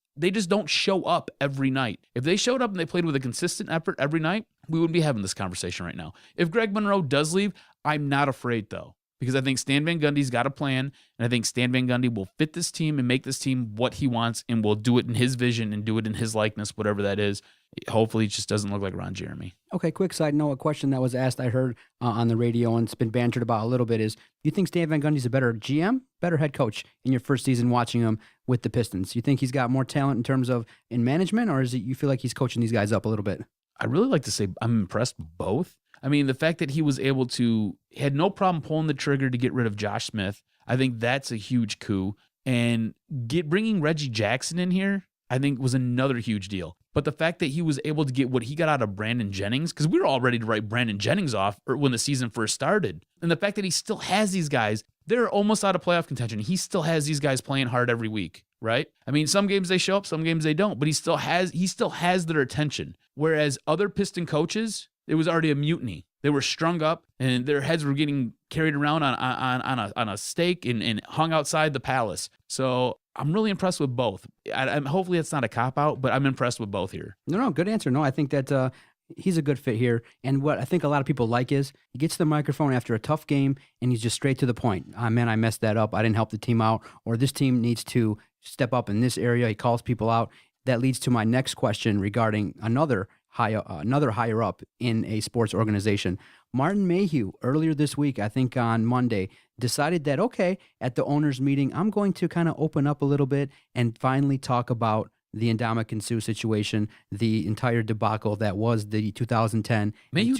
don't show up every night. If they showed up and they played with a consistent effort every night, we wouldn't be having this conversation right now. If Greg Monroe does leave, I'm not afraid, though, because I think Stan Van Gundy's got a plan, and I think Stan Van Gundy will fit this team and make this team what he wants, and will do it in his vision and do it in his likeness, whatever that is. Hopefully it just doesn't look like Ron Jeremy. Okay, quick side note, a question that was asked, I heard on the radio, and it's been bantered about a little bit, is you think Stan Van Gundy's a better GM, better head coach in your first season watching him with the Pistons? You think he's got more talent in terms of in management, or is it you feel like he's coaching these guys up a little bit? I really like to say I'm impressed with both. I mean, the fact that he was able to, had no problem pulling the trigger to get rid of Josh Smith, I think that's a huge coup. And bringing Reggie Jackson in here, I think was another huge deal. But the fact that he was able to get what he got out of Brandon Jennings, because we were all ready to write Brandon Jennings off when the season first started. And the fact that he still has these guys, they're almost out of playoff contention. He still has these guys playing hard every week, right? I mean, some games they show up, some games they don't, but he still has their attention. Whereas other Piston coaches, it was already a mutiny. They were strung up and their heads were getting carried around on a stake and hung outside the palace. So I'm really impressed with both. Hopefully it's not a cop-out, but I'm impressed with both here. No, good answer. No, I think that he's a good fit here. And what I think a lot of people like is he gets the microphone after a tough game and he's just straight to the point. Man, I messed that up. I didn't help the team out. Or this team needs to step up in this area. He calls people out. That leads to my next question regarding another higher up in a sports organization. Martin Mayhew, earlier this week, I think on Monday, decided that, okay, at the owners' meeting, I'm going to kind of open up a little bit and finally talk about the Ndamukong Suh situation, the entire debacle that was the 2010. Mayhew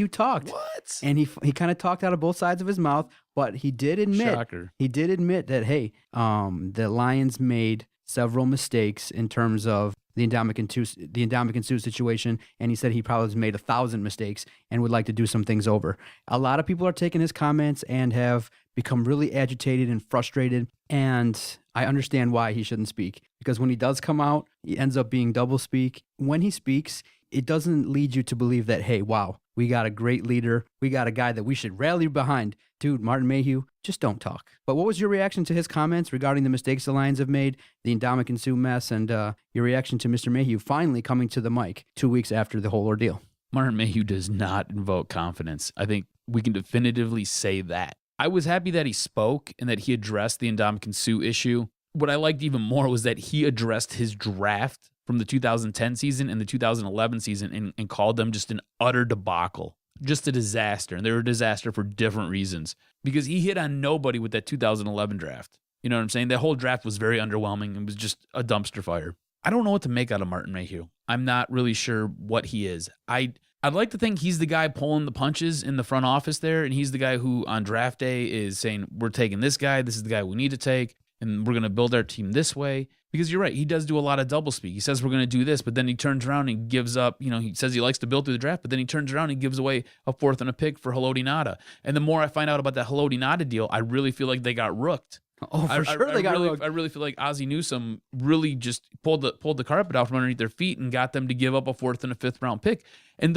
talked. What? And he kind of talked out of both sides of his mouth, but he did admit, Shocker. That, hey, the Lions made several mistakes in terms of the Ndamukong Suh situation, and he said he probably has made 1,000 mistakes and would like to do some things over. A lot of people are taking his comments and have become really agitated and frustrated, and I understand why he shouldn't speak, because when he does come out, he ends up being double speak. When he speaks, it doesn't lead you to believe that, hey, wow, we got a great leader. We got a guy that we should rally behind. Dude, Martin Mayhew, just don't talk. But what was your reaction to his comments regarding the mistakes the Lions have made, the Ndamukong Suh mess, and your reaction to Mr. Mayhew finally coming to the mic 2 weeks after the whole ordeal? Martin Mayhew does not invoke confidence. I think we can definitively say that. I was happy that he spoke and that he addressed the Ndamukong Suh issue. What I liked even more was that he addressed his draft from the 2010 season and the 2011 season and called them just an utter debacle. Just a disaster. And they were a disaster for different reasons. Because he hit on nobody with that 2011 draft. You know what I'm saying? That whole draft was very underwhelming and was just a dumpster fire. I don't know what to make out of Martin Mayhew. I'm not really sure what he is. I'd like to think he's the guy pulling the punches in the front office there, and he's the guy who on draft day is saying, we're taking this guy, this is the guy we need to take. and we're going to build our team this way. Because you're right, he does do a lot of doublespeak. He says we're going to do this, but then he turns around and gives up. He says he likes to build through the draft, but then he turns around and gives away a 4th and a pick for Haloti Ngata. And the more I find out about that Haloti Ngata deal, I really feel like they got rooked. Oh, for sure they got rooked. I really feel like Ozzie Newsome really just pulled the carpet out from underneath their feet and got them to give up a 4th and a 5th round pick. And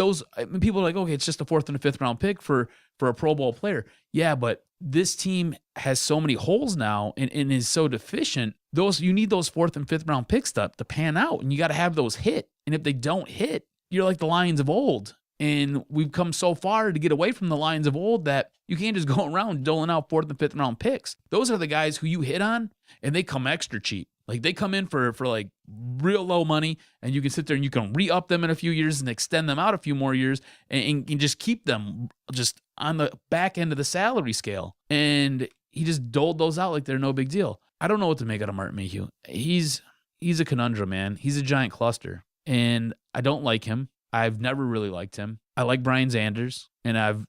people are like, okay, it's just a 4th and a 5th round pick for a Pro Bowl player. Yeah, but this team has so many holes now and is so deficient. You need those 4th and 5th round picks to pan out, and you got to have those hit. And if they don't hit, you're like the Lions of old. And we've come so far to get away from the Lions of old that you can't just go around doling out 4th and 5th round picks. Those are the guys who you hit on, and they come extra cheap. Like they come in for like real low money, and you can sit there and you can re-up them in a few years and extend them out a few more years and just keep them just on the back end of the salary scale. And he just doled those out like they're no big deal. I don't know what to make out of Martin Mayhew. He's a conundrum, man. He's a giant cluster, and I don't like him. I've never really liked him. I like Brian Sanders, and I've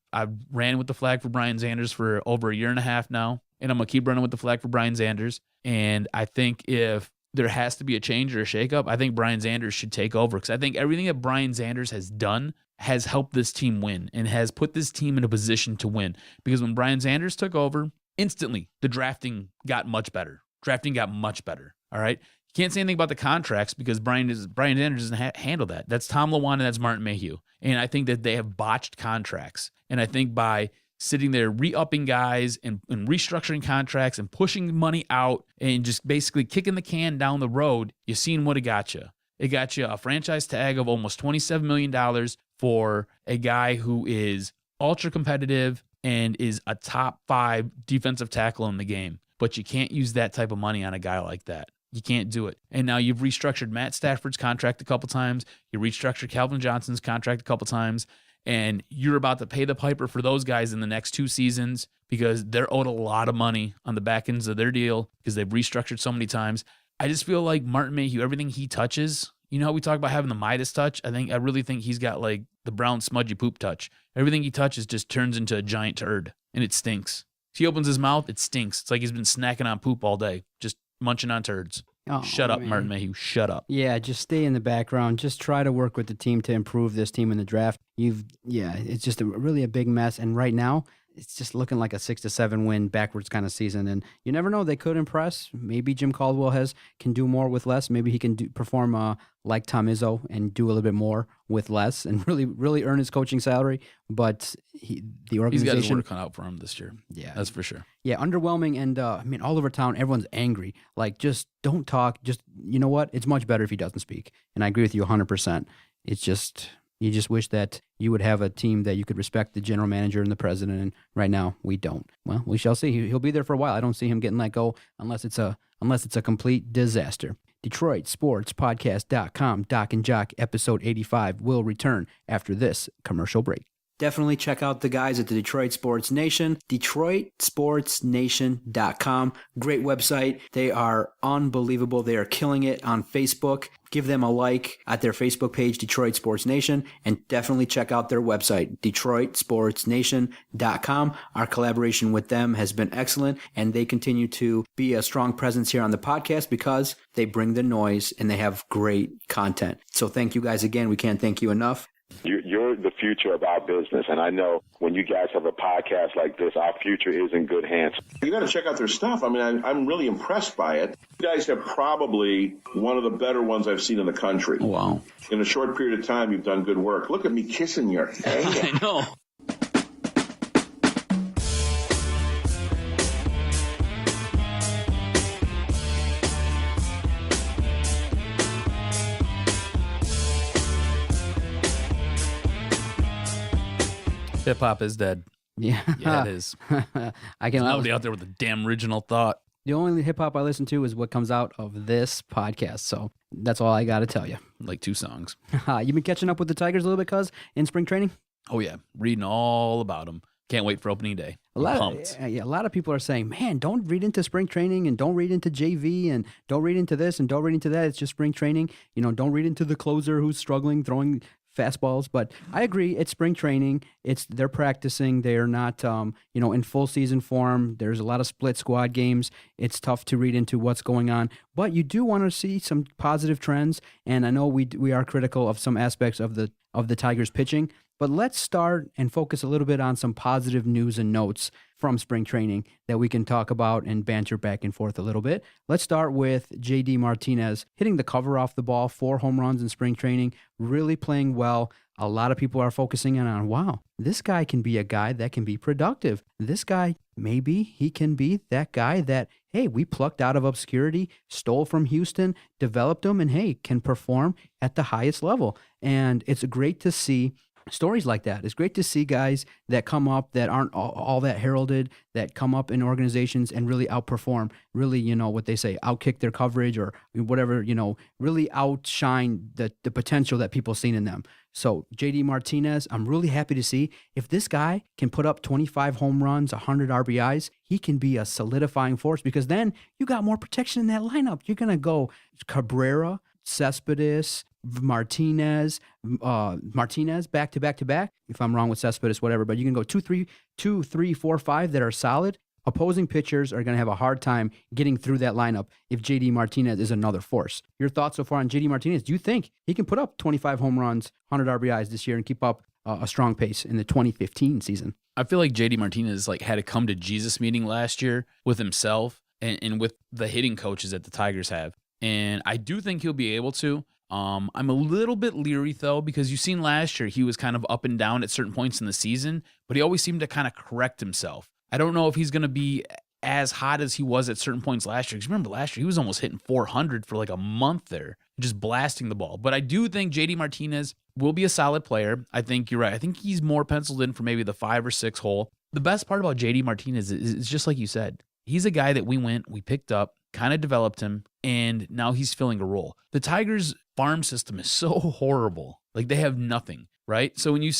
ran with the flag for Brian Sanders for over a year and a half now, and I'm going to keep running with the flag for Brian Sanders. And I think if there has to be a change or a shakeup, I think Brian Sanders should take over, because I think everything that Brian Sanders has done has helped this team win and has put this team in a position to win. Because when Brian Sanders took over, instantly the drafting got much better. All right? You can't say anything about the contracts because Brian Sanders doesn't handle that. That's Tom Lawan and that's Martin Mayhew. And I think that they have botched contracts. And I think by sitting there re-upping guys and restructuring contracts and pushing money out and just basically kicking the can down the road, you've seen what it got you. It got you a franchise tag of almost $27 million for a guy who is ultra competitive and is a top 5 defensive tackle in the game. But you can't use that type of money on a guy like that. You can't do it. And now you've restructured Matt Stafford's contract a couple times. You restructured Calvin Johnson's contract a couple times. And you're about to pay the piper for those guys in the next 2 seasons because they're owed a lot of money on the back ends of their deal because they've restructured so many times. I just feel like Martin Mayhew, everything he touches, you know how we talk about having the Midas touch? I really think he's got like the brown smudgy poop touch. Everything he touches just turns into a giant turd, and it stinks. If he opens his mouth, it stinks. It's like he's been snacking on poop all day, just munching on turds. Oh, shut up, man. Martin Mayhew. Shut up. Yeah, just stay in the background. Just try to work with the team to improve this team in the draft. It's just really a big mess. And right now, it's just looking like a 6-7 win backwards kind of season. And you never know, they could impress. Maybe Jim Caldwell can do more with less. Maybe he can perform like Tom Izzo and do a little bit more with less and really earn his coaching salary. But the organization, he's got his work cut out for him this year. Yeah, that's for sure. Yeah, underwhelming. And all over town, everyone's angry. Like, just don't talk. Just, you know what? It's much better if he doesn't speak. And I agree with you 100%. It's just, you just wish that you would have a team that you could respect the general manager and the president, and right now we don't. Well, we shall see. He'll be there for a while. I don't see him getting let go unless it's a complete disaster. DetroitSportsPodcast.com, Doc and Jock, episode 85 will return after this commercial break. Definitely check out the guys at the Detroit Sports Nation, DetroitSportsNation.com. Great website. They are unbelievable. They are killing it on Facebook. Give them a like at their Facebook page, Detroit Sports Nation, and definitely check out their website, DetroitSportsNation.com. Our collaboration with them has been excellent, and they continue to be a strong presence here on the podcast because they bring the noise and they have great content. So thank you guys again. We can't thank you enough. You're the future of our business, and I know when you guys have a podcast like this, our future is in good hands. You got to check out their stuff. I mean, I'm really impressed by it. You guys have probably one of the better ones I've seen in the country. Wow. In a short period of time, you've done good work. Look at me kissing your hand. I know. Hip hop is dead. Yeah, it is. There's nobody out there with a damn original thought. The only hip hop I listen to is what comes out of this podcast. So that's all I got to tell you. Like 2 songs. You been catching up with the Tigers a little bit, cuz, in spring training? Oh yeah, reading all about them. Can't wait for opening day. A lot of people are saying, man, don't read into spring training and don't read into JV and don't read into this and don't read into that. It's just spring training. Don't read into the closer who's struggling, throwing fastballs. But I agree, it's spring training. They're practicing. They're not, in full season form. There's a lot of split squad games. It's tough to read into what's going on. But you do want to see some positive trends. And I know we are critical of some aspects of the Tigers pitching. But let's start and focus a little bit on some positive news and notes from spring training that we can talk about and banter back and forth a little bit. Let's start with JD Martinez hitting the cover off the ball, 4 home runs in spring training, really playing well. A lot of people are focusing in on, wow, this guy can be a guy that can be productive. This guy, maybe he can be that guy that, hey, we plucked out of obscurity, stole from Houston, developed him, and hey, can perform at the highest level. And it's great to see stories like that. It's great to see guys that come up that aren't all that heralded, that come up in organizations and really outperform, really, what they say, outkick their coverage or whatever, really outshine the potential that people seen in them. So JD Martinez, I'm really happy to see if this guy can put up 25 home runs, 100 RBIs, he can be a solidifying force because then you got more protection in that lineup. You're going to go Cabrera, Cespedes, Martinez back to back. If I'm wrong with Cespedes, whatever, but you can go 2, 3, 4, 5 that are solid. Opposing pitchers are going to have a hard time getting through that lineup if JD Martinez is another force. Your thoughts so far on JD Martinez? Do you think he can put up 25 home runs, 100 RBIs this year and keep up a strong pace in the 2015 season? I feel like JD Martinez had a come to Jesus meeting last year with himself and with the hitting coaches that the Tigers have. And I do think he'll be able to. I'm a little bit leery, though, because you've seen last year he was kind of up and down at certain points in the season, but he always seemed to kind of correct himself. I don't know if he's going to be as hot as he was at certain points last year. Because remember, last year he was almost hitting 400 for a month there, just blasting the ball. But I do think JD Martinez will be a solid player. I think you're right. I think he's more penciled in for maybe the 5 or 6 hole. The best part about JD Martinez is just like you said. He's a guy that we picked up, kind of developed him, and now he's filling a role. The Tigers' farm system is so horrible. They have nothing, right? So when you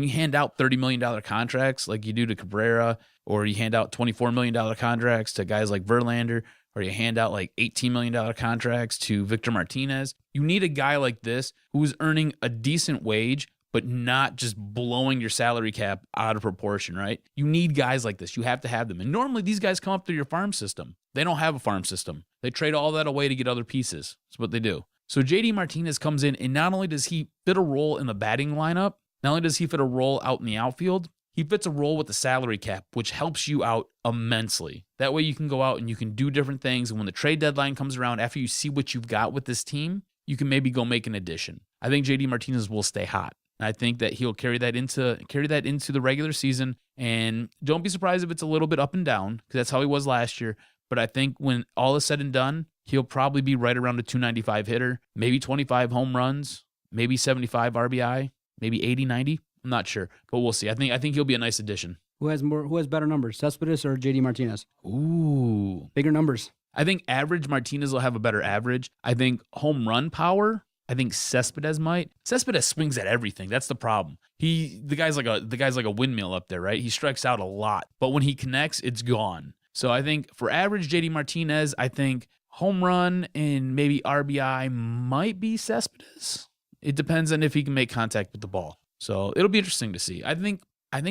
hand out $30 million contracts like you do to Cabrera, or you hand out $24 million contracts to guys like Verlander, or you hand out $18 million contracts to Victor Martinez, you need a guy like this who's earning a decent wage, but not just blowing your salary cap out of proportion, right? You need guys like this. You have to have them. And normally these guys come up through your farm system. They don't have a farm system. They trade all that away to get other pieces. That's what they do. So JD Martinez comes in, and not only does he fit a role in the batting lineup, not only does he fit a role out in the outfield, he fits a role with the salary cap, which helps you out immensely. That way you can go out and you can do different things. And when the trade deadline comes around, after you see what you've got with this team, you can maybe go make an addition. I think JD Martinez will stay hot. I think that he'll carry that into the regular season. And don't be surprised if it's a little bit up and down, because that's how he was last year. But I think when all is said and done, he'll probably be right around a 295 hitter, maybe 25 home runs, maybe 75 RBI, maybe 80, 90. I'm not sure, but we'll see. I think he'll be a nice addition. Who has better numbers, Cespedes or JD Martinez? Ooh. Bigger numbers. I think average Martinez will have a better average. I think home run power, I think Cespedes might. Cespedes swings at everything. That's the problem. The guy's like a windmill up there, right? He strikes out a lot, but when he connects, it's gone. So I think for average JD Martinez, I think home run and maybe RBI might be Cespedes. It depends on if he can make contact with the ball. So it'll be interesting to see. I think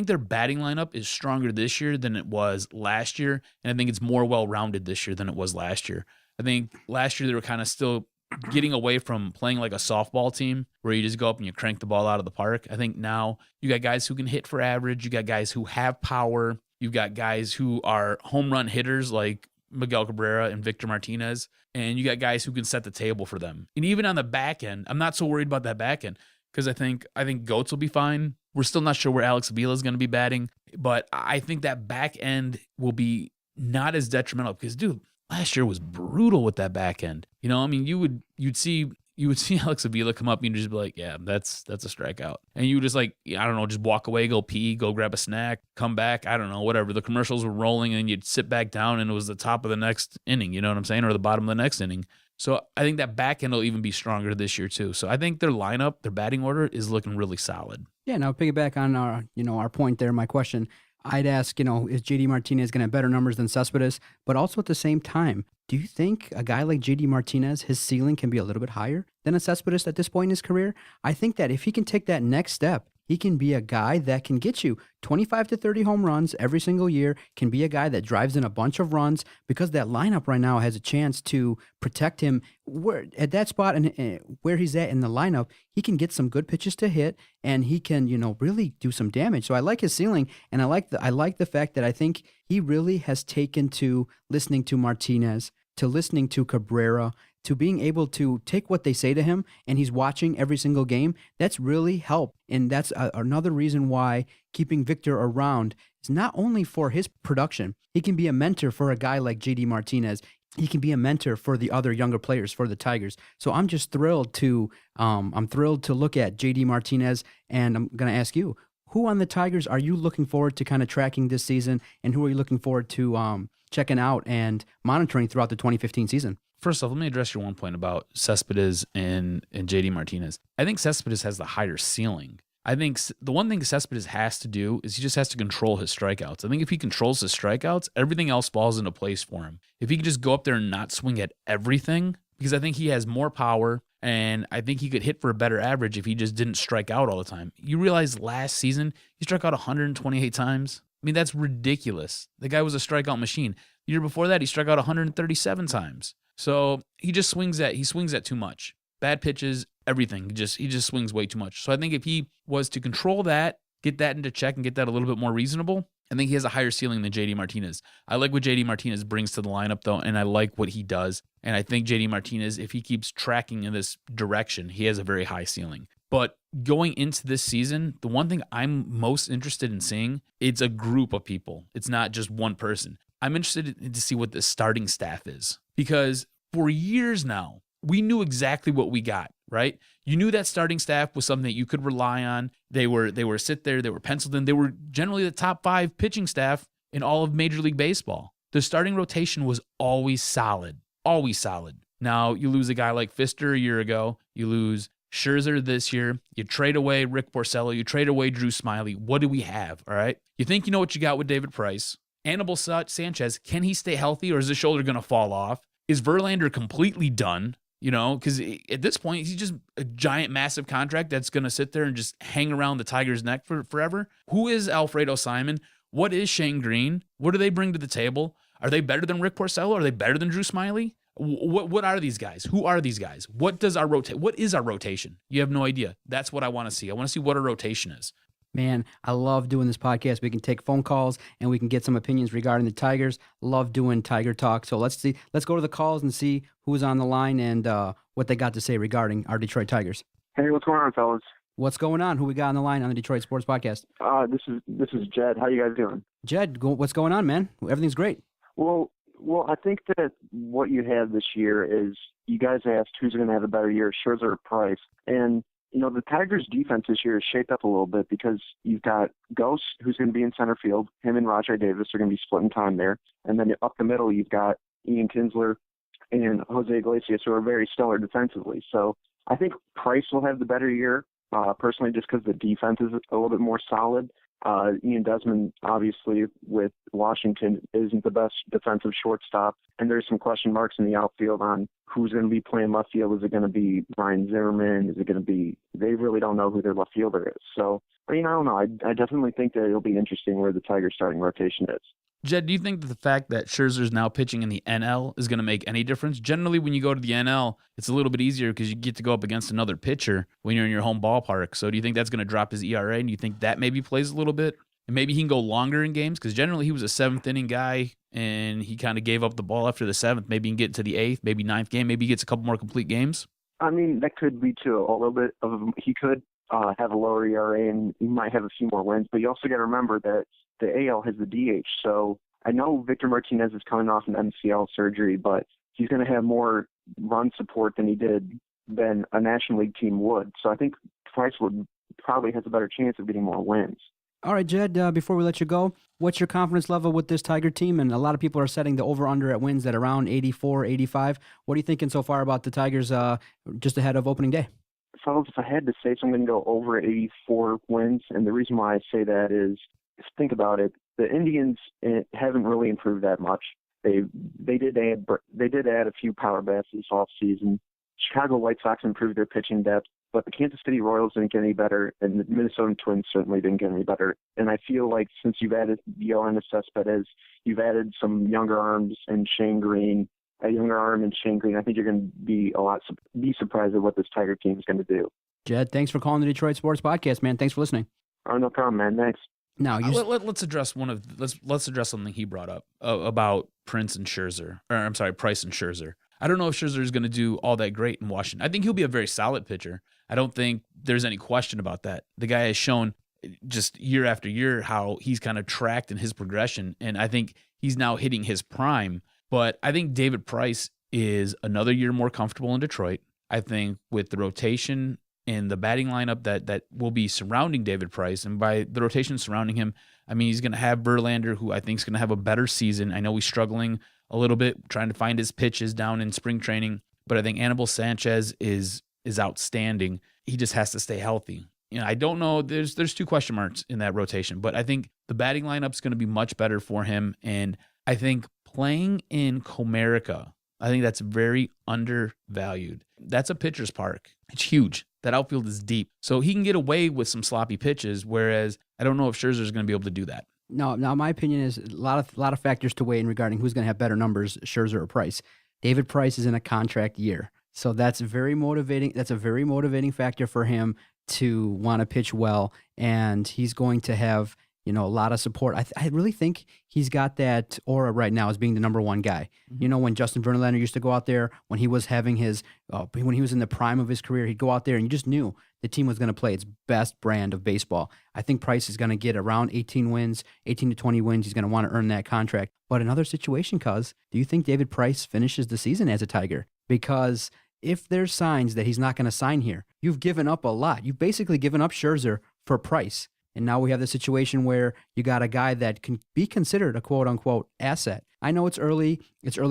their batting lineup is stronger this year than it was last year, and I think it's more well-rounded this year than it was last year. I think last year they were kind of still getting away from playing like a softball team where you just go up and you crank the ball out of the park. I think now you got guys who can hit for average. You got guys who have power. You've got guys who are home run hitters like Miguel Cabrera and Victor Martinez, and you got guys who can set the table for them. And even on the back end, I'm not so worried about that back end because I think Goats will be fine. We're still not sure where Alex Avila is going to be batting, but I think that back end will be not as detrimental because, dude, last year was brutal with that back end. You'd see Alex Avila come up and you'd just be like, yeah, that's a strikeout. And you would just just walk away, go pee, go grab a snack, come back, I don't know, whatever. The commercials were rolling and you'd sit back down and it was the top of the next inning, you know what I'm saying? Or the bottom of the next inning. So I think that back end will even be stronger this year too. So I think their lineup, their batting order is looking really solid. Yeah, now piggyback on our point there, my question, I'd ask, is JD Martinez going to have better numbers than Cespedes? But also at the same time, Do you think a guy like JD Martinez, his ceiling can be a little bit higher than a Cespedes at this point in his career? I think that if he can take that next step, he can be a guy that can get you 25 to 30 home runs every single year, can be a guy that drives in a bunch of runs, because that lineup right now has a chance to protect him at that spot, and where he's at in the lineup, he can get some good pitches to hit, and he can, really do some damage. So I like his ceiling, and I like the fact that I think he really has taken to listening to Martinez, to listening to Cabrera, to being able to take what they say to him, and he's watching every single game. That's really helped. And that's another reason why keeping Victor around is not only for his production. He can be a mentor for a guy like JD Martinez. He can be a mentor for the other younger players for the Tigers. So I'm just thrilled to look at JD Martinez, and I'm going to ask you, who on the Tigers are you looking forward to kind of tracking this season, and who are you looking forward to checking out and monitoring throughout the 2015 season? First off, let me address your one point about Cespedes and JD Martinez. I think Cespedes has the higher ceiling. I think the one thing Cespedes has to do is he just has to control his strikeouts. I think if he controls his strikeouts, everything else falls into place for him. If he could just go up there and not swing at everything, because I think he has more power, and I think he could hit for a better average if he just didn't strike out all the time. You realize last season, he struck out 128 times. I mean, that's ridiculous. The guy was a strikeout machine. The year before that, he struck out 137 times. So he swings at too much. Bad pitches, everything. He just swings way too much. So I think if he was to control that, get that into check, and get that a little bit more reasonable, I think he has a higher ceiling than JD Martinez. I like what JD Martinez brings to the lineup, though, and I like what he does. And I think JD Martinez, if he keeps tracking in this direction, he has a very high ceiling. But going into this season, the one thing I'm most interested in seeing, it's a group of people. It's not just one person. I'm interested to see what the starting staff is, because for years now, we knew exactly what we got, right? You knew that starting staff was something that you could rely on. They were sit there, they were penciled in. They were generally the top 5 pitching staff in all of Major League Baseball. The starting rotation was always solid, always solid. Now, you lose a guy like Fister a year ago. You lose Scherzer this year. You trade away Rick Porcello. You trade away Drew Smyly. What do we have, all right? You think you know what you got with David Price. Anibal Sanchez, can he stay healthy, or is his shoulder going to fall off? Is Verlander completely done? Because at this point, he's just a giant, massive contract that's going to sit there and just hang around the Tigers' neck for forever. Who is Alfredo Simon? What is Shane Green? What do they bring to the table? Are they better than Rick Porcello? Are they better than Drew Smyly? What are these guys? Who are these guys? What is our rotation? You have no idea. That's what I want to see. I want to see what our rotation is. Man, I love doing this podcast. We can take phone calls and we can get some opinions regarding the Tigers. Love doing Tiger Talk. So let's go to the calls and see who's on the line and what they got to say regarding our Detroit Tigers. Hey, what's going on, fellas? What's going on? Who we got on the line on the Detroit Sports Podcast? This is Jed. How you guys doing? Jed, what's going on, man? Everything's great. Well, I think that what you have this year is you guys asked who's going to have a better year, Scherzer or Price, and the Tigers' defense this year is shaped up a little bit because you've got Ghost, who's going to be in center field. Him and Rajai Davis are going to be splitting time there. And then up the middle, you've got Ian Kinsler and Jose Iglesias, who are very stellar defensively. So I think Price will have the better year, personally, just because the defense is a little bit more solid. Ian Desmond, obviously, with Washington, isn't the best defensive shortstop. And there's some question marks in the outfield on who's going to be playing left field. Is it going to be Ryan Zimmerman? Is it going to be – they really don't know who their left fielder is. So, I don't know. I definitely think that it'll be interesting where the Tigers' starting rotation is. Jed, do you think that the fact that Scherzer's now pitching in the NL is going to make any difference? Generally, when you go to the NL, it's a little bit easier because you get to go up against another pitcher when you're in your home ballpark. So do you think that's going to drop his ERA? And do you think that maybe plays a little bit? And maybe he can go longer in games? Because generally he was a 7th-inning guy, and he kind of gave up the ball after the 7th. Maybe he can get to the 8th, maybe 9th game. Maybe he gets a couple more complete games. I mean, that could lead to a little bit of – he could have a lower ERA, and he might have a few more wins. But you also got to remember that the AL has the DH, so – I know Victor Martinez is coming off an MCL surgery, but he's going to have more run support than a National League team would. So I think Price probably has a better chance of getting more wins. All right, Jed, before we let you go, what's your confidence level with this Tiger team? And a lot of people are setting the over-under at wins at around 84, 85. What are you thinking so far about the Tigers just ahead of opening day? Fellas, if I had to say, so I'm going to go over 84 wins. And the reason why I say that is, think about it. The Indians haven't really improved that much. They did add a few power bats this offseason. Chicago White Sox improved their pitching depth, but the Kansas City Royals didn't get any better, and the Minnesota Twins certainly didn't get any better. And I feel like since you've added Yoenis Cespedes, you've added some younger arms and Shane Green, I think you're going to be surprised at what this Tiger team is going to do. Jed, thanks for calling the Detroit Sports Podcast, man. Thanks for listening. Oh, no problem, man. Thanks. Now let's address let's address something he brought up about Price and Scherzer. I don't know if Scherzer is going to do all that great in Washington. I think he'll be a very solid pitcher. I don't think there's any question about that. The guy has shown just year after year how he's kind of tracked in his progression, and I think he's now hitting his prime. But I think David Price is another year more comfortable in Detroit. I think with the rotation and the batting lineup that will be surrounding David Price, and by the rotation surrounding him, I mean he's going to have Verlander, who I think is going to have a better season. I know he's struggling a little bit trying to find his pitches down in spring training, but I think Anibal Sanchez is outstanding. He just has to stay healthy. You know, I don't know. There's two question marks in that rotation, but I think the batting lineup's going to be much better for him, and I think playing in Comerica, I think that's very undervalued. That's a pitcher's park. It's huge. That outfield is deep. So he can get away with some sloppy pitches, whereas I don't know if Scherzer is going to be able to do that. No, now my opinion is a lot of factors to weigh in regarding who's going to have better numbers, Scherzer or Price. David Price is in a contract year, so that's very motivating. That's a very motivating factor for him to want to pitch well, and he's going to have a lot of support. I really think he's got that aura right now as being the number one guy. Mm-hmm. When Justin Verlander used to go out there, when he was having when he was in the prime of his career, he'd go out there and you just knew the team was going to play its best brand of baseball. I think Price is going to get around 18 to 20 wins. He's going to want to earn that contract. But another situation, do you think David Price finishes the season as a Tiger? Because if there's signs that he's not going to sign here, you've given up a lot. You've basically given up Scherzer for Price. And now we have the situation where you got a guy that can be considered a quote-unquote asset. I know it's early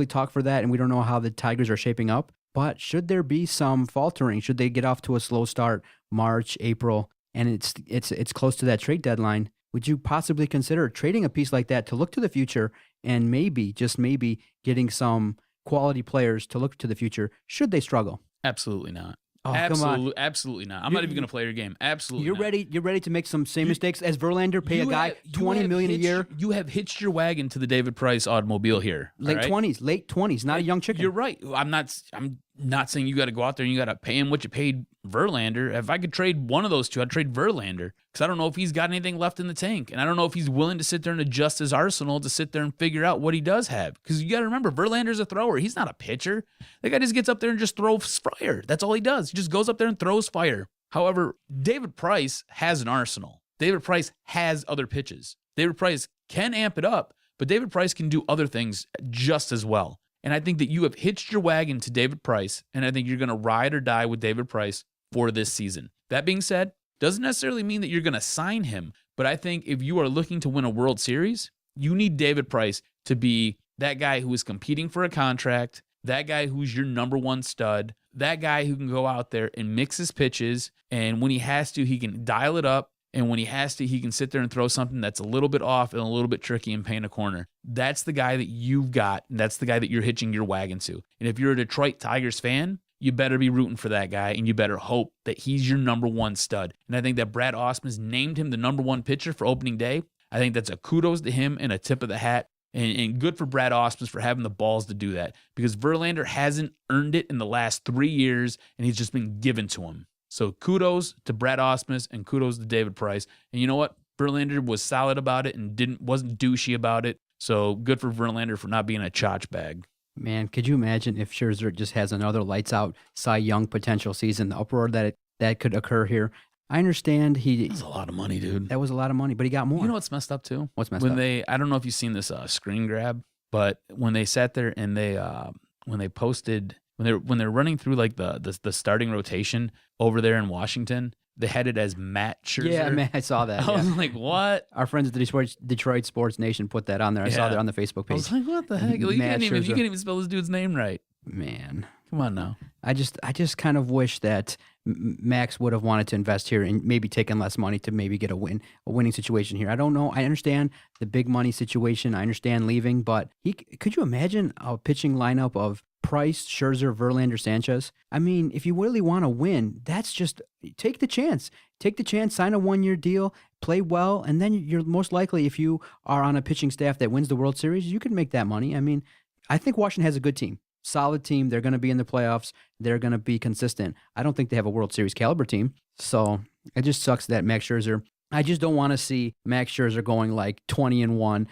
talk for that, and we don't know how the Tigers are shaping up. But should there be some faltering, should they get off to a slow start, March, April, and it's close to that trade deadline, would you possibly consider trading a piece like that to look to the future and maybe, just maybe, getting some quality players to look to the future should they struggle? Absolutely not. Oh, come on. Absolutely not. I'm not even going to play your game. Absolutely You're not. ready. You're ready to make some same mistakes as Verlander, pay a guy $20 million a year. You have hitched your wagon to the David Price automobile here. Late 20s, not a young chicken. You're right. I'm not saying you got to go out there and you got to pay him what you paid Verlander. If I could trade one of those two, I'd trade Verlander because I don't know if he's got anything left in the tank, and I don't know if he's willing to sit there and adjust his arsenal to sit there and figure out what he does have. Because you got to remember, Verlander's a thrower. He's not a pitcher. That guy just gets up there and just throws fire. That's all he does. He just goes up there and throws fire. However, David Price has an arsenal. David Price has other pitches. David Price can amp it up, but David Price can do other things just as well. And I think that you have hitched your wagon to David Price, and I think you're going to ride or die with David Price for this season. That being said, doesn't necessarily mean that you're going to sign him, but I think if you are looking to win a World Series, you need David Price to be that guy who is competing for a contract, that guy who's your number one stud, that guy who can go out there and mix his pitches, and when he has to, he can dial it up. And when he has to, he can sit there and throw something that's a little bit off and a little bit tricky and paint a corner. That's the guy that you've got, and that's the guy that you're hitching your wagon to. And if you're a Detroit Tigers fan, you better be rooting for that guy, and you better hope that he's your number one stud. And I think that Brad Ausmus named him the number one pitcher for opening day. I think that's a kudos to him and a tip of the hat. And good for Brad Ausmus for having the balls to do that, because Verlander hasn't earned it in the last 3 years, and he's just been given to him. So kudos to Brad Ausmus and kudos to David Price. And you know what? Verlander was solid about it and wasn't douchey about it. So good for Verlander for not being a tchotch bag. Man, could you imagine if Scherzer just has another lights out Cy Young potential season, the uproar that could occur here? I understand that was a lot of money, dude. That was a lot of money, but he got more. You know what's messed up too? What's messed up? I don't know if you've seen this screen grab, but when they sat there and when they posted, when they're running through like the starting rotation over there in Washington, they had it as Max Scherzer. Yeah, man, I saw that. I was like, what? Our friends at the Detroit Sports Nation put that on there. I saw that on the Facebook page. I was like, what the heck? You can't even spell this dude's name right. Man, come on now. I just kind of wish that Max would have wanted to invest here and maybe taken less money to maybe get a winning situation here. I don't know. I understand the big money situation. I understand leaving, but could you imagine a pitching lineup of Price, Scherzer, Verlander, Sanchez? I mean, if you really want to win, that's just take the chance. Take the chance, sign a 1-year deal, play well, and then you're most likely, if you are on a pitching staff that wins the World Series, you can make that money. I mean, I think Washington has a good team. Solid team. They're going to be in the playoffs. They're going to be consistent. I don't think they have a World Series caliber team. So it just sucks that Max Scherzer. I just don't want to see Max Scherzer going like 20-1,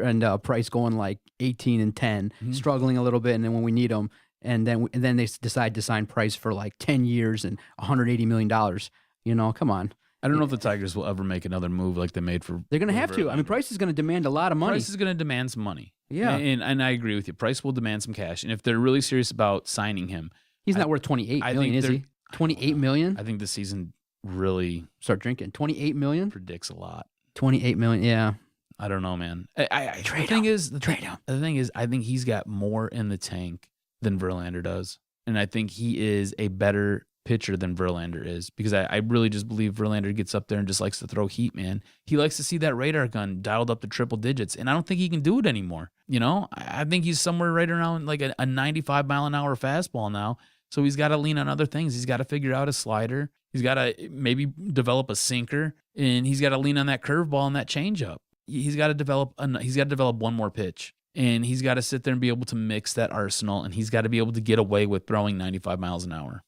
and Price going like 18-10, struggling a little bit, and then when we need them, and then they decide to sign Price for like 10 years and $180 million. You know, come on. I don't know if the Tigers will ever make another move like they made for. They're going to have to. I mean, Price is going to demand a lot of money. Price is going to demand some money. Yeah, and I agree with you. Price will demand some cash, and if they're really serious about signing him, he's not worth $28 million, is he? $28 million. I think the season really start drinking. $28 million predicts a lot. $28 million. Yeah. I don't know, man. The thing is, I think he's got more in the tank than Verlander does, and I think he is a better pitcher than Verlander is, because I really just believe Verlander gets up there and just likes to throw heat, man. He likes to see that radar gun dialed up to triple digits, and I don't think he can do it anymore. You know, I think he's somewhere right around like a 95-mile-an-hour fastball now, so he's got to lean on other things. He's got to figure out a slider. He's got to maybe develop a sinker, and he's got to lean on that curveball and that changeup. He's got to develop one more pitch, and he's got to sit there and be able to mix that arsenal, and he's got to be able to get away with throwing 95 miles an hour.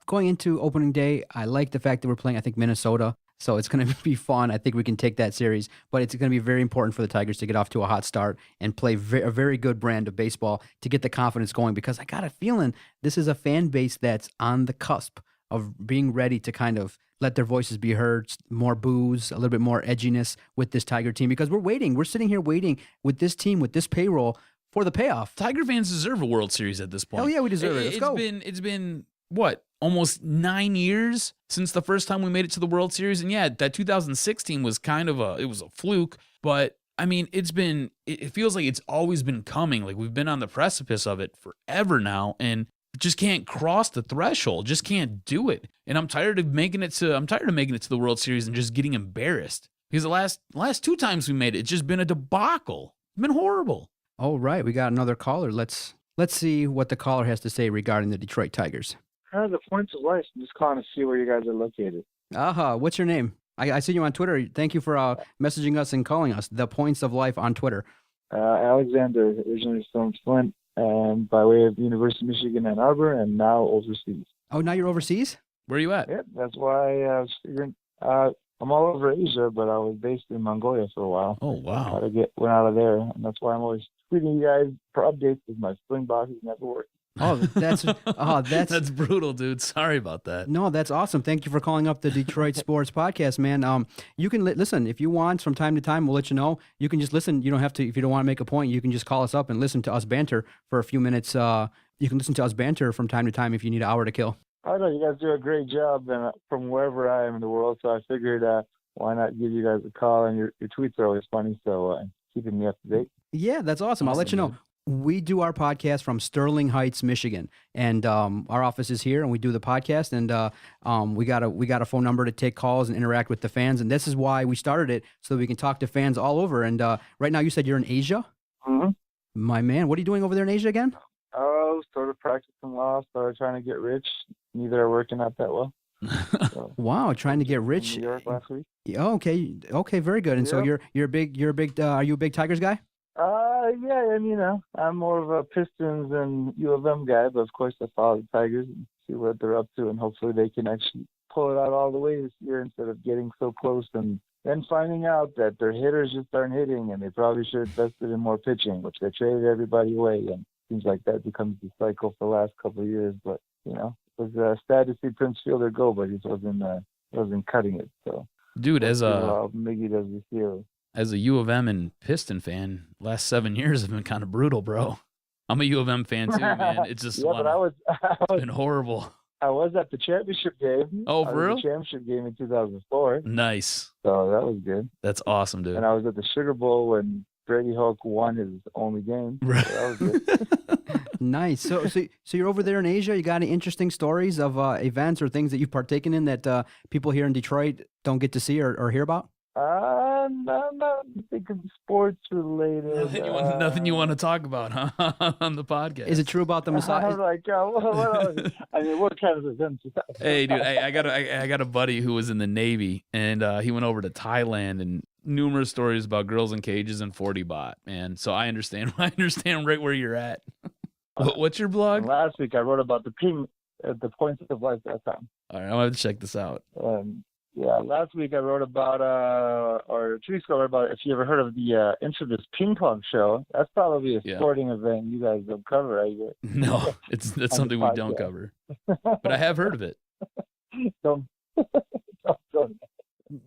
Going into opening day, I like the fact that we're playing, I think, Minnesota. So it's going to be fun. I think we can take that series. But it's going to be very important for the Tigers to get off to a hot start and play a very good brand of baseball to get the confidence going, because I got a feeling this is a fan base that's on the cusp of being ready to kind of let their voices be heard, more boos, a little bit more edginess with this Tiger team, because we're waiting. We're sitting here waiting with this team, with this payroll for the payoff. Tiger fans deserve a World Series at this point. Hell yeah, we deserve it. Let's go. It's been what? Almost 9 years since the first time we made it to the World Series. And yeah, that 2016 was kind of a fluke, but I mean, it feels like it's always been coming. Like we've been on the precipice of it forever now, and just can't cross the threshold, just can't do it. And I'm tired of making it to the World Series and just getting embarrassed, because the last 2 times we made it, it's just been a debacle. It's been horrible. All right, we got another caller. Let's see what the caller has to say regarding the Detroit Tigers. The points of life. I'm just calling to see where you guys are located. What's your name? I see you on Twitter. Thank you for messaging us and calling us. The Points of Life on Twitter. Alexander, originally from Flint, by way of University of Michigan, Ann Arbor, and now overseas. Oh, now you're overseas? Where are you at? Yeah, that's why I was figuring. I'm all over Asia, but I was based in Mongolia for a while. Oh, wow. Went out of there, and that's why I'm always tweeting you guys for updates, because my Springbox has never worked. That's brutal, dude. Sorry about that. No, that's awesome. Thank you for calling up the Detroit Sports Podcast, man. You can listen if you want from time to time. We'll let you know. You can just listen. You don't have to. If you don't want to make a point, you can just call us up and listen to us banter for a few minutes. You can listen to us banter from time to time if you need an hour to kill. I know you guys do a great job, and from wherever I am in the world, so I figured why not give you guys a call, and your tweets are always funny, so keeping me up to date. Yeah, that's awesome. I'll let you know. We do our podcast from Sterling Heights, Michigan, and our office is here, and we do the podcast, and we got a phone number to take calls and interact with the fans, and this is why we started it, so that we can talk to fans all over. And right now, you said you're in Asia? Mm-hmm. My man, what are you doing over there in Asia again? Oh, started practicing law, started trying to get rich. Neither are working out that well. So, wow, trying to get rich. In New York last week. Okay, very good. And so you're a big. Are you a big Tigers guy? Yeah, and I'm more of a Pistons and U of M guy, but of course I follow the Tigers and see what they're up to, and hopefully they can actually pull it out all the way this year instead of getting so close and then finding out that their hitters just aren't hitting, and they probably should have invested in more pitching, which they traded everybody away, and it seems like that becomes the cycle for the last couple of years. But it was sad to see Prince Fielder go, but he wasn't cutting it. So, dude, Miggy does this year. As a U of M and Piston fan, last 7 years have been kind of brutal, bro. I'm a U of M fan too, man. It's just it's been horrible. I was at the championship game. Oh, for real? The championship game in 2004. Nice. So that was good. That's awesome, dude. And I was at the Sugar Bowl when Brady Hoke won his only game. So that was good. Nice. So you're over there in Asia. You got any interesting stories of events or things that you've partaken in that people here in Detroit don't get to see or hear about? I'm not thinking sports related. Nothing you want to talk about, huh? On the podcast. Is it true about the massage? I'm like, I mean, what kind of events? Hey, dude, I got a buddy who was in the Navy, and he went over to Thailand, and numerous stories about girls in cages and 40 baht, man. So I understand right where you're at. What's your blog? Last week I wrote about the ping at the points of life.com. All right, I'm going to check this out. Yeah, last week I wrote about, or 2 weeks ago I wrote about, if you ever heard of the infamous ping pong show. That's probably a sporting event you guys don't cover, right? No, that's something we don't cover. But I have heard of it.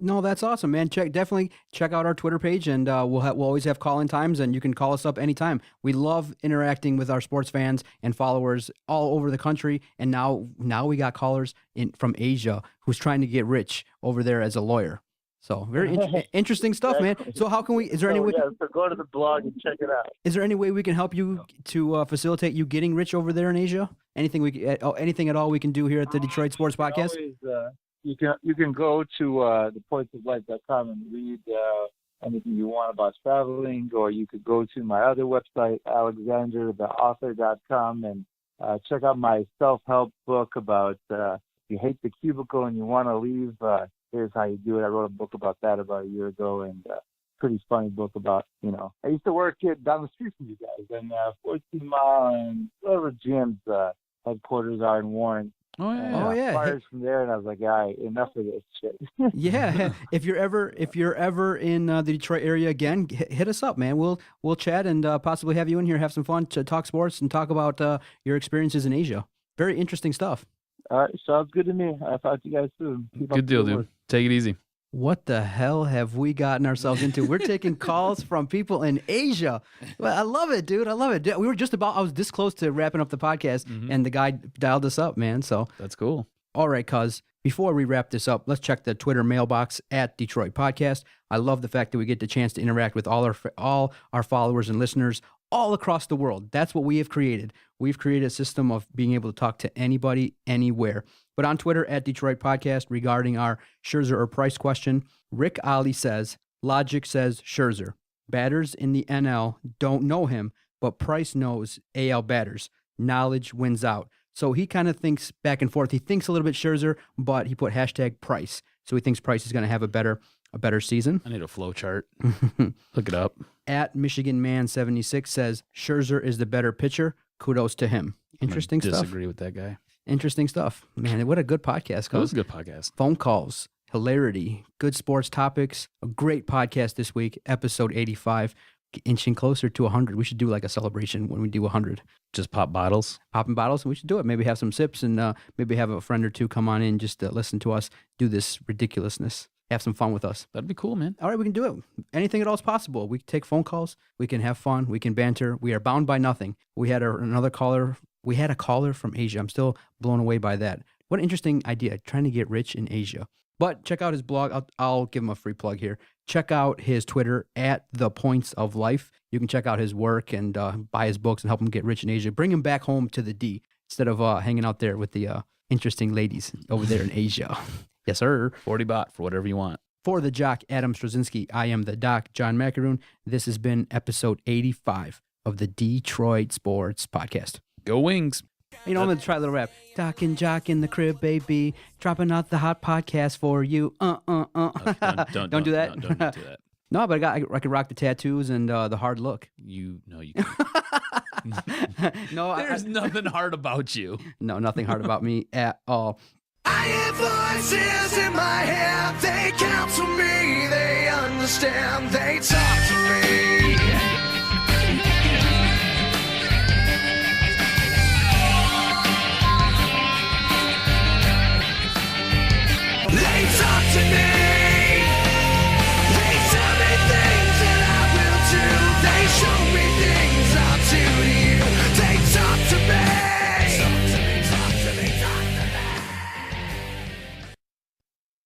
No, that's awesome, man. Definitely check out our Twitter page, and we'll always have call-in times, and you can call us up anytime. We love interacting with our sports fans and followers all over the country, and now we got callers from Asia who's trying to get rich over there as a lawyer. So very interesting stuff, man. So how can we? Is there any way? Yeah, so go to the blog and check it out. Is there any way we can help you to facilitate you getting rich over there in Asia? Anything at all we can do here at the Detroit Sports Podcast? You can go to thepointsoflife.com and read anything you want about traveling, or you could go to my other website, alexandertheauthor.com, and check out my self-help book about you hate the cubicle and you want to leave. Here's how you do it. I wrote a book about that about a year ago, and pretty funny book about, I used to work down the street from you guys, and 14 Mile and whatever Jim's headquarters are in Warren. Oh yeah. Fires from there, and I was like, all right, enough of this shit. Yeah. If you're ever in the Detroit area again, hit us up, man. We'll chat and possibly have you in here, have some fun to talk sports and talk about your experiences in Asia. Very interesting stuff. All right, sounds good to me. I'll talk to you guys soon. Good deal, dude. Take it easy. What the hell have we gotten ourselves into? We're taking calls from people in Asia. Well, I love it, dude. I love it. I was this close to wrapping up the podcast, and the guy dialed us up, man. So that's cool. All right, cuz, before we wrap this up, let's check the Twitter mailbox at Detroit Podcast. I love the fact that we get the chance to interact with all our followers and listeners all across the world. That's what we have created. We've created a system of being able to talk to anybody, anywhere. But on Twitter at Detroit Podcast, regarding our Scherzer or Price question, Rick Ali says, logic says Scherzer. Batters in the NL don't know him, but Price knows AL batters. Knowledge wins out. So he kind of thinks back and forth. He thinks a little bit Scherzer, but he put hashtag Price. So he thinks Price is going to have a better season. I need a flow chart. Look it up. At Michigan Man 76 says Scherzer is the better pitcher. Kudos to him. Interesting stuff. Disagree with that guy. Interesting stuff. Man, what a good podcast. It was a good podcast. Phone calls, hilarity, good sports topics. A great podcast this week, episode 85. Inching closer to 100. We should do like a celebration when we do 100. Just pop bottles? Popping bottles, and we should do it. Maybe have some sips, and maybe have a friend or two come on in just to listen to us do this ridiculousness. Have some fun with us. That'd be cool, man. All right, we can do it. Anything at all is possible. We can take phone calls. We can have fun. We can banter. We are bound by nothing. We had another caller. We had a caller from Asia. I'm still blown away by that. What an interesting idea, trying to get rich in Asia. But check out his blog. I'll give him a free plug here. Check out his Twitter at The Points of Life. You can check out his work and buy his books and help him get rich in Asia. Bring him back home to the D instead of hanging out there with the interesting ladies over there in Asia. Yes, sir. 40 baht for whatever you want. For the Jock, Adam Straczynski, I am the Doc, John Macaroon. This has been episode 85 of the Detroit Sports Podcast. Go Wings. I'm going to try a little rap. Doc and Jock in the crib, baby. Dropping out the hot podcast for you. Don't do that. Don't do do that. No, but I could rock the tattoos and the hard look. You can't. No, there's nothing hard about you. No, nothing hard about me at all. I hear voices in my head. They counsel me. They understand. They talk.